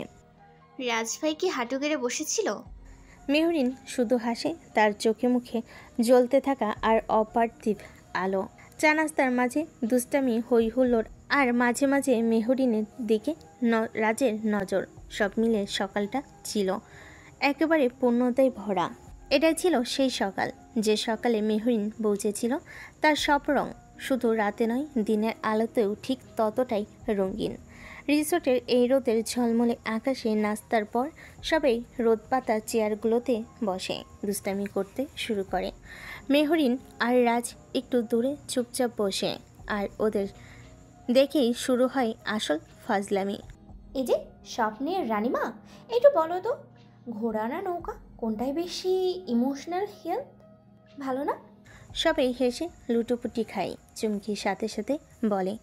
রাজভাই কি হাঁটু গেড়ে বসেছিল? মেহরিন শুধু হাসে, তার চোখে মুখে জ্বলতে থাকা আর অপার্থিব আলো। চা নাস্তার মাঝে দুষ্টামি হই হুল্লোড়, আর মাঝে মাঝে মেহরিনের দিকে রাজের নজর, সব মিলে সকালটা ছিল একেবারে পূর্ণতায় ভরা। এটাই ছিল সেই সকাল, যে সকালে মেহরিন বুঝেছিল তার সব রং শুধু রাতে নয়, দিনের আলোতেও ঠিক ততটাই রঙিন। রিসোর্টের এই রোদের ঝলমলে আকাশে নাস্তার পর সবাই রোদ পাতা চেয়ারগুলোতে বসে দুষ্টামি করতে শুরু করে। মেহরিন আর রাজ একটু দূরে চুপচাপ বসে, আর ওদের দেখেই শুরু হয় আসল ফাজলামি। এই যে স্বপ্নের রানীমা, একটু বলো তো ঘোড়া না নৌকা কোনটাই বেশি ইমোশনাল হেলথ ভালো না? সবাই হেসে লুটোপুটি খায়। চুমকির সাথে সাথে বলে,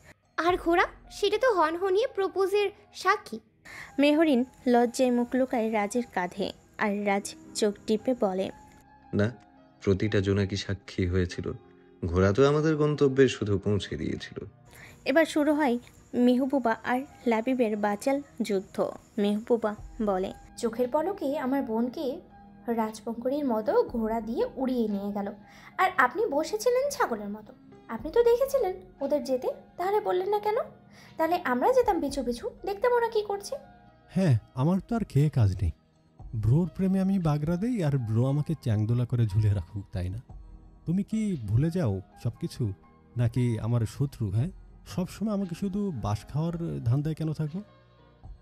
আর ঘোড়া, সেটা তো হনহনিয়ে প্রপোজের সাক্ষী। মেহরিন লজ্জায় মুখ লুকায় রাজের কাঁধে, আর রাজ চোখ টিপে বলে, না, প্রতিটা জোনাকি সাক্ষী হয়েছিল। ঘোড়া তো আমাদের গন্তব্যে শুধু পৌঁছে দিয়েছিল। এবার শুরু হয় মেহবুবা আর লাবিবের বাচাল যুদ্ধ। মেহবুবা বলে, চোখের পলকে আমার বোনকে রাজপঙ্করীর মতো ঘোড়া দিয়ে উড়িয়ে নিয়ে গেল, আর আপনি বসেছিলেন ছাগলের মতো। আপনি তো দেখেছিলেন ওদের যেতে, তাহলে বললেন না কেন? তাহলে আমরা যেতাম পিছু পিছু, দেখতাম ওরা কি করছে। হ্যাঁ, আমার তো আর খেয়ে কাজ নেই। ব্রোর প্রেমে আমি বাগড়া দেই আর ব্রো আমাকে চ্যাংদোলা করে ঝুলে রাখুক, তাই না? তুমি কি ভুলে যাও সব কিছু, নাকি আমার শত্রু? হ্যাঁ, সবসময় আমাকে শুধু বাস খাওয়ার ধান্দায় কেন থাকো?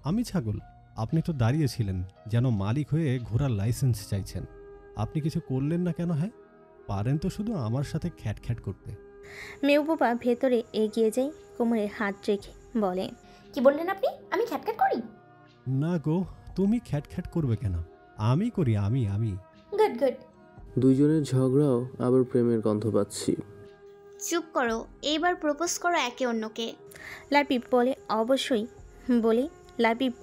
আমি ছাগল, আপনি তো দাঁড়িয়েছিলেন যেন মালিক হয়ে ঘোড়ার লাইসেন্স চাইছেন। আপনি কিছু করলেন না কেন? হ্যাঁ, পারেন তো শুধু আমার সাথে খ্যাট করতে। মেহবুবা ভেতরে এগিয়ে যায়, কোমরে হাত রেখে বলে, কি বললেন আপনি? আমি খ্যাটখ্যাট করি? না গো, তুমি খ্যাট করবে কেন? আমি করি, আমি আমি গুড গুড। দুইজনের ঝগড়াও আবার প্রেমের গন্ধ পাচ্ছি। চুপ করো, এইবার প্রপোজ করো একে অন্যকে। লাবিব বলে, অবশ্যই। বলে লাবিব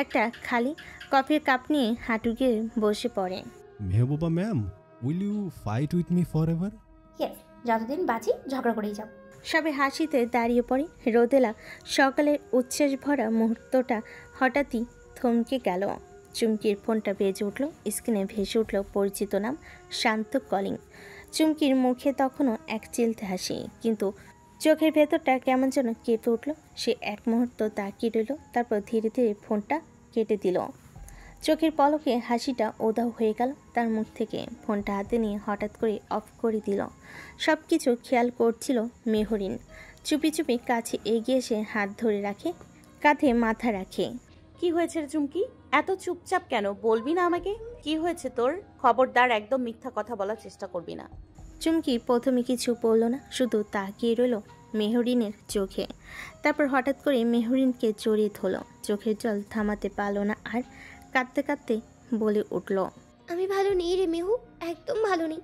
একটা খালি কফির কাপ নিয়ে হাঁটু গিয়ে বসে পড়ে। Mehbooba ma'am, will you fight with me forever? Yes, যতদিন বাঁচি ঝগড়া করেই যাব। সবে হাসিতে দাঁড়িয়ে পড়ে। রোদেলা সকালের উচ্ছ্বাস ভরা মুহূর্তটা হঠাৎই থমকে গেল। চুমকির ফোনটা বেজে উঠল, স্ক্রিনে ভেসে উঠল পরিচিত নাম শান্ত কলিং। চুমকির মুখে তখনও এক চিলতে হাসি, কিন্তু চোখের ভেতরটা কেমন যেন কেঁপে উঠল। সে এক মুহূর্ত তাকিয়ে রইল, তারপর ধীরে ধীরে ফোনটা কেটে দিল। চোখের পলকে হাসিটা উধাও হয়ে গেল তার মুখ থেকে। ফোনটা হাতে নিয়ে হঠাৎ করে অফ করে দিল। সব কিছু খেয়াল করছিল মেহরিন। চুপি চুপি কাছে এগিয়ে এসে হাত ধরে রাখে, কাঁধে মাথা রাখে। কি হয়েছে রে চুমকি? এত চুপচাপ কেন? বলবি না আমাকে কি হয়েছে তোর? খবরদার, একদম মিথ্যা কথা বলার চেষ্টা করবি না। চুমকি প্রথমে কিছু বলল না, শুধু তাকিয়ে রইল মেহরিনের চোখে। তারপর হঠাৎ করে মেহরিনকে জড়িয়ে ধরল। চোখের জল থামাতে পারল না, আর কাঁদতে কাঁদতে বলে উঠল, আমি ভালো নেই রে মেহু, একদম ভালো নেই।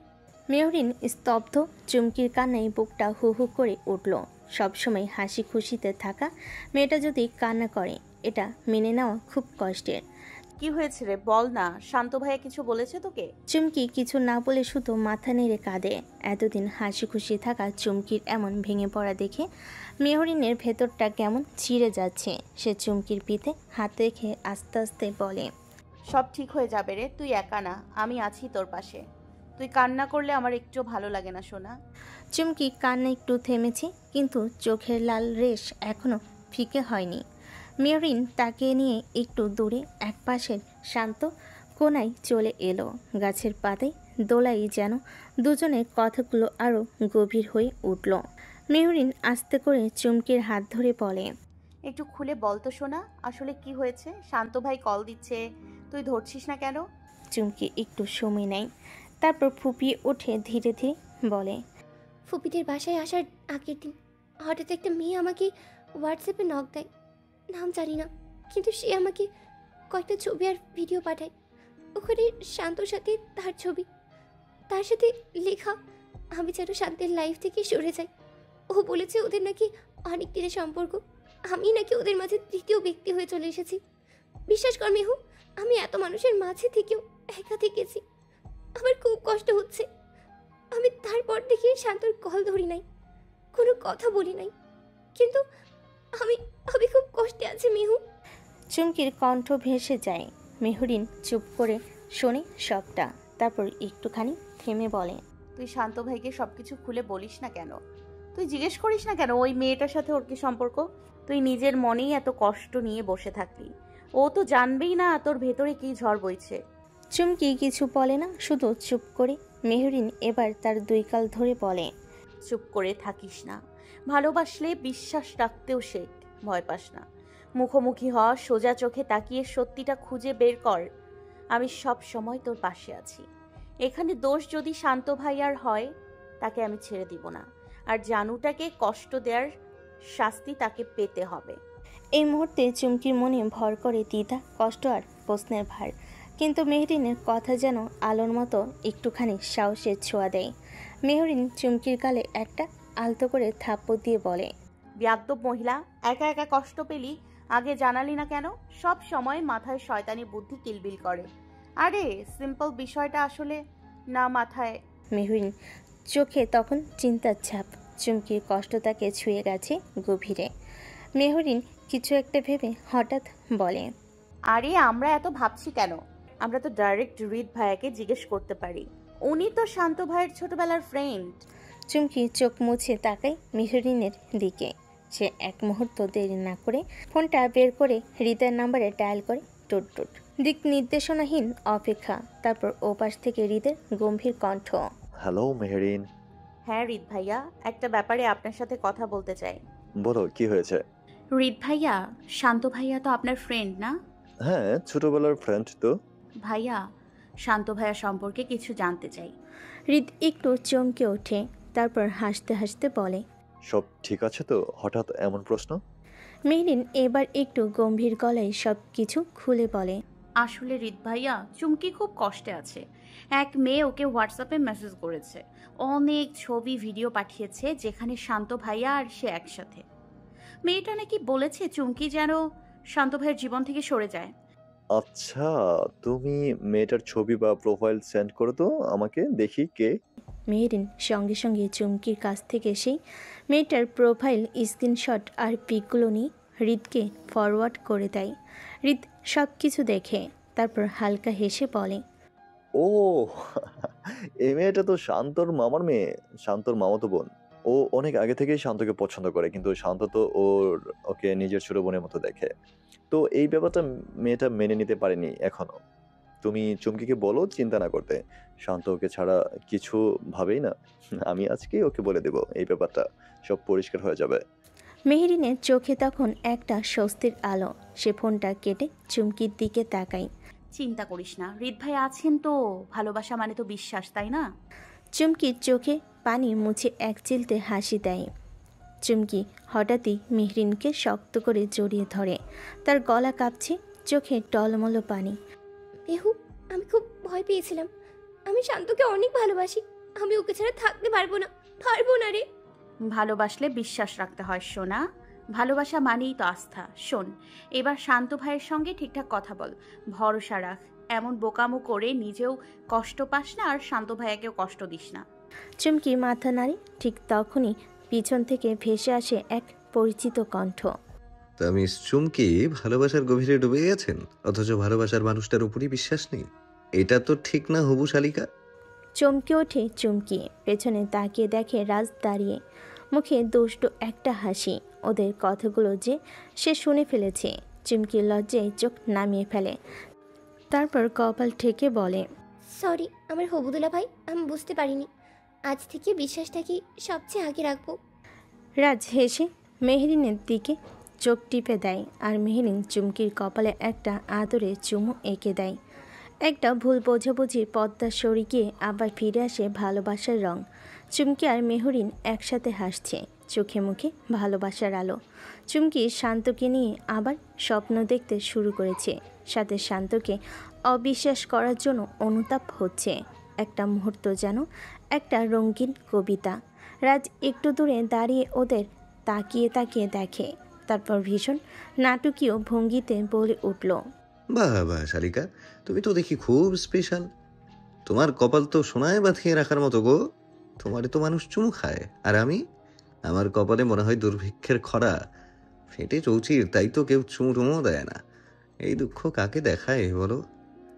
মেহরিন স্তব্ধ। চুমকির কান্নায় বুকটা হু হু করে উঠল। সবসময় হাসি খুশিতে থাকা মেয়েটা যদি কান্না করে, এটা মেনে নেওয়া খুব কষ্টের। কি হয়েছে রে, বল না। শান্ত ভাইয়া কিছু বলেছে তোকে? চুমকি কিছু না বলে শুধু মাথা নেড়ে কাঁদে। এতদিন হাসি খুশি থাকা চুমকির এমন ভেঙে পড়া দেখে মেহরিনের ভেতরটা কেমন ছিঁড়ে যাচ্ছে। সে চুমকির পিঠে হাত রেখে আস্তে আস্তে বলে, সব ঠিক হয়ে যাবে রে, তুই একা না, আমি আছি তোর পাশে। তুই কান্না করলে আমার একটু ভালো লাগে না সোনা। চুমকি কান্না একটু থেমেছে, কিন্তু চোখের লাল রেশ এখনো ফিকে হয়নি। মেহরিন তাকে নিয়ে একটু দূরে এক পাশের শান্ত কোনায় চলে এলো। গাছের পাতায় দোলাই যেন দুজনের কথাগুলো আরও গভীর হয়ে উঠল। মেহরিন আস্তে করে চুমকির হাত ধরে বলে, একটু খুলে বল তো সোনা, আসলে কি হয়েছে? শান্ত ভাই কল দিচ্ছে, তুই ধরছিস না কেন? চুমকি একটু সময় নেয়, তারপর ফুপিয়ে ওঠে ধীরে ধীরে বলে, ফুপিদের বাসায় আসার আগের দিন হঠাৎ একটা মেয়ে আমাকে হোয়াটসঅ্যাপে নক দেয়। নাম জানি না, কিন্তু সে আমাকে কয়েকটা ছবি আর ভিডিও পাঠায়। ওখানে শান্তর সাথে তার ছবি, তার সাথে লেখা আমি যেন শান্তের লাইফ থেকে সরে যাই। ও বলেছে ওদের নাকি অনেক দিনের সম্পর্ক, আমি নাকি ওদের মাঝে তৃতীয় ব্যক্তি হয়ে চলে এসেছি। বিশ্বাস কর মেহু, আমি এত মানুষের মাঝে থেকেও একা থেকেছি। আমার খুব কষ্ট হচ্ছে। আমি তারপর থেকে শান্তর কল ধরি নাই, কোনো কথা বলি নাই, কিন্তু আমি আমি খুব কষ্টে আছি মেহু। চুমকির কণ্ঠ ভেসে যায়। মেহরিন চুপ করে শোনে সবটা, তারপর একটুখানি থেমে বলে, তুই শান্ত ভাইকে সবকিছু খুলে বলিস না কেন? তুই জিজ্ঞেস করিস না কেন ওই মেয়েটার সাথে ওর কি সম্পর্ক? তুই নিজের মনেই এত কষ্ট নিয়ে বসে থাকলি, ও তো জানবেই না তোর ভেতরে কি ঝড় বইছে। চুমকি কিছু বলে না, শুধু চুপ করে। মেহরিন এবার তার দুই গাল ধরে বলে, চুপ করে থাকিস না, ভালোবাসলে বিশ্বাস রাখতেও শেখ, ভয় পাস না। মুখোমুখি হ, সোজা চোখে তাকিয়ে সত্যিটা খুঁজে বের কর। আমি সব সময় তোর পাশে আছি। এখানে দোষ যদি শান্ত ভাইয়ার হয় তাকে আমি ছেড়ে দিব না, আর জানুটাকে কষ্ট দেওয়ার শাস্তি তাকে পেতে হবে। এই মুহূর্তে চুমকির মনে ভর করে দ্বিধা, কষ্ট আর প্রশ্নের ভার, কিন্তু মেহরিনের কথা যেন আলোর মতো একটুখানি সাহসের ছোঁয়া দেয়। মেহরিন চুমকির গালে একটা আলতো করে থাপ্পড় দিয়ে বলে, বেয়াদ্দব মহিলা, একা একা কষ্ট পেলি, আগে জানালি না কেন? সব সময় মাথায় শয়তানি বুদ্ধি কিলবিল করে। আরে সিম্পল বিষয়টা আসলে না মাথায়। মেহরিন চোখে তখন চিন্তার ছাপ। চুমকির কষ্ট তাকে ছুঁয়ে গেছে গভীরে। মেহরিন কিছু একটা ভেবে হঠাৎ বলে, আরে আমরা এত ভাবছি কেন? আমরা তো ডাইরেক্ট হৃদ ভাইয়াকে জিজ্ঞেস করতে পারি, উনি তো শান্ত ভাইয়ের ছোটবেলার ফ্রেন্ড। চুমকি চোখ মুছে তাকায় মেহরিনের দিকে। সে এক মুহূর্ত দেরি না করে ফোনটা বের করে হৃদের নাম্বারে ডায়াল করে টুট টুট। দিক নির্দেশনাহীন অপেক্ষা, তারপর ওপাশ থেকে হৃদের গম্ভীর কণ্ঠ, হ্যালো মেহরিন। হ্যাঁ হৃদ ভাইয়া, একটা ব্যাপারে আপনার সাথে কথা বলতে চাই। বলো, কি হয়েছে? হৃদ ভাইয়া, শান্ত ভাইয়া তো আপনার ফ্রেন্ড না? হ্যাঁ, ছোটবেলার ফ্রেন্ড তো। ভাইয়া, শান্ত ভাইয়া সম্পর্কে কিছু জানতে চাই। হৃদ একটু চমকে ওঠে, তারপর হাসতে হাসতে বলে, সব ঠিক আছে তো? হঠাৎ এমন প্রশ্ন? মেহরিন এবার একটু গম্ভীর গলায় সব কিছু খুলে বলে, আসলে হৃদ ভাইয়া, চুমকি খুব কষ্টে আছে। এক মেয়ে ওকে হোয়াটসঅ্যাপে মেসেজ করেছে, অনেক ছবি ভিডিও পাঠিয়েছে যেখানে শান্ত ভাইয়া আর সে একসাথে। মেয়েটা নাকি বলেছে চুমকি যেন শান্ত ভাইয়ের জীবন থেকে সরে যায়। আচ্ছা, তুমি মেয়েটার ছবি বা প্রোফাইল সেন্ড করো তো আমাকে, দেখি কে। মেহরিন সঙ্গে সঙ্গে চুমকির কাছ থেকে সেই মেয়েটার প্রোফাইল স্ক্রিনশট আর পিকগুলো নিয়ে হৃদকে ফরওয়ার্ড করে দেয়। হৃদ সব কিছু দেখে, তারপর হালকা হেসে বলে, ও এই মেয়েটা তো শান্তর মামার মেয়ে, শান্তর মামাতো বোন। ও অনেক আগে থেকেই শান্তকে পছন্দ করে, কিন্তু শান্ত তো ওকে নিজের ছোট বোনের মতো দেখে। তো এই ব্যাপারটা মেয়েটা মেনে নিতে পারেনি এখনো। তুমি চুমকিকে বলো চিন্তা না করতে, শান্ত ওকে ছাড়া কিছু ভাবেই না। আমি আজকেই ওকে বলে দেব এই ব্যাপারটা, সব পরিষ্কার হয়ে যাবে। মেহরিনের চোখে তখন একটা স্বস্তির আলো। সে ফোনটা কেটে চুমকির দিকে তাকায়। চিন্তা করিস না, হৃদ ভাই আছেন তো। ভালোবাসা মানে তো বিশ্বাস, তাই না? চুমকির চোখে পানি মুছে এক চিলতে হাসি দেয়। চুমকি হঠাৎই মেহরিনকে শক্ত করে জড়িয়ে ধরে। তার গলা কাঁপছে, চোখে টলমলো পানি। মেহু, আমি খুব ভয় পেয়েছিলাম। আমি শান্তকে অনেক ভালোবাসি, আমি ওকে ছাড়া থাকতে পারবো না রে। ভালোবাসলে বিশ্বাস রাখতে হয় সোনা, ভালোবাসা মানেই তো আস্থা। শোন, এবার শান্ত ভাইয়ের সঙ্গে ঠিকঠাক কথা বল, ভরসা রাখ। এমন বোকামো করে নিজেও কষ্ট পাস না, আর শান্ত ভাইয়াকেও কষ্ট দিস না। চুমকি মাথা নাড়ে। ঠিক তখনই পিছন থেকে ভেসে আসে এক পরিচিত কণ্ঠ। তা মিস চুমকি ভালোবাসার গভীরে ডুবে গেছেন, অথচ ভালোবাসার মানুষটার উপরই বিশ্বাস নেই। এটা তো ঠিক না হবু শালিকা। চমকে ওঠে চুমকি, পেছনে তাকিয়ে দেখে রাজ দাঁড়িয়ে, মুখে দুষ্ট একটা হাসি। ওদের কথাগুলো যে সে শুনে ফেলেছে। চুমকি লজ্জায় চোখ নামিয়ে ফেলে, তারপর কপাল ঠেকে বলে, সরি আমার হবুদুলা ভাই, আমি বুঝতে পারিনি। আজ থেকে বিশ্বাসটাকে সবচেয়ে আগে রাখবো। রাজ হেসে মেহরিনের দিকে চোখ টিপে দেয় আর মেহরিন চুমকির কপালে একটা আদরে চুমু এঁকে দেয়। একটা ভুল বোঝাবুঝি পদ্মা সরে গিয়ে আবার ফিরে আসে ভালোবাসার রং। চুমকি আর মেহরিন একসাথে হাসছে, চোখে মুখে ভালোবাসার আলো। চুমকি শান্তকে নিয়ে আবার স্বপ্ন দেখতে শুরু করেছে, সাথে শান্তকে অবিশ্বাস করার জন্য অনুতাপ হচ্ছে। একটা মুহূর্ত যেন একটা রঙিন কবিতা। রাজ একটু দূরে দাঁড়িয়ে ওদের তাকিয়ে তাকিয়ে দেখে, তারপর ভীষণ নাটকীয় ভঙ্গিতে বলে উঠল, বাহ বাহ শালিকা, তুমি তো দেখি খুব স্পেশাল। তোমার কপাল তো সোনায় বাঁধিয়ে রাখার মতো গো। তোমারে তো মানুষ চুমু খায়, আর আমার কপালে মনে হয় দুর্ভিক্ষের খরা, ফেটে চৌচির, তাই তো কেউ চুমু টুমুও দেয় না। এই দুঃখ কাকে দেখায় বলো?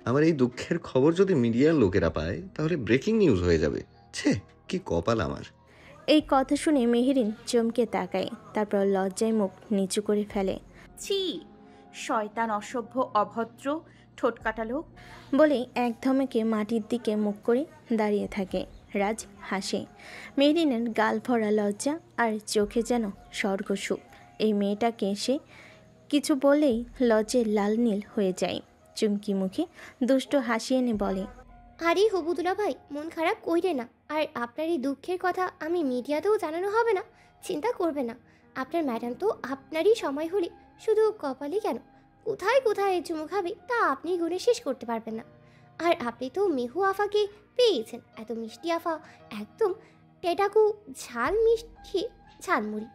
আমার এই দুঃখের খবর যদি মিডিয়ার লোকেরা পায় তাহলে ব্রেকিং নিউজ হয়ে যাবে। ছে, কি কপাল আমার। এই কথা শুনে মেহরিন চমকে তাকায়, তারপর লজ্জায় মুখ নিচু করে ফেলে। ছি, শয়তান, অসভ্য, অভদ্র, ঠোঁটকাটা লোক বলে এক ধমকে মাটির দিকে মুখ করে দাঁড়িয়ে থাকে। রাজ হাসে। মেহরিনের গাল ভরা লজ্জা আর চোখে যেন স্বর্গসুখ। এই মেয়েটাকে সে কিছু বলেই লজ্জে লাল নীল হয়ে যায়। চুমকি মুখে দুষ্ট হাসি এনে বলে, আরে হবুদুলা ভাই, মন খারাপ কইরে না। আর আপনার এই দুঃখের কথা আমি মিডিয়াতেও জানানো হবে না, চিন্তা করবে না। আপনার ম্যাডাম তো আপনারই সময় হলে শুধু কপালই কেন, কোথায় কোথায় চুমু খাবে তা আপনি গুণে শেষ করতে পারবেন না। আর আপনি তো মেহু আফাকে পেয়েছেন, এত মিষ্টি আফা, একদম টেটাকু ঝাল মিষ্টি ঝালমুড়ি।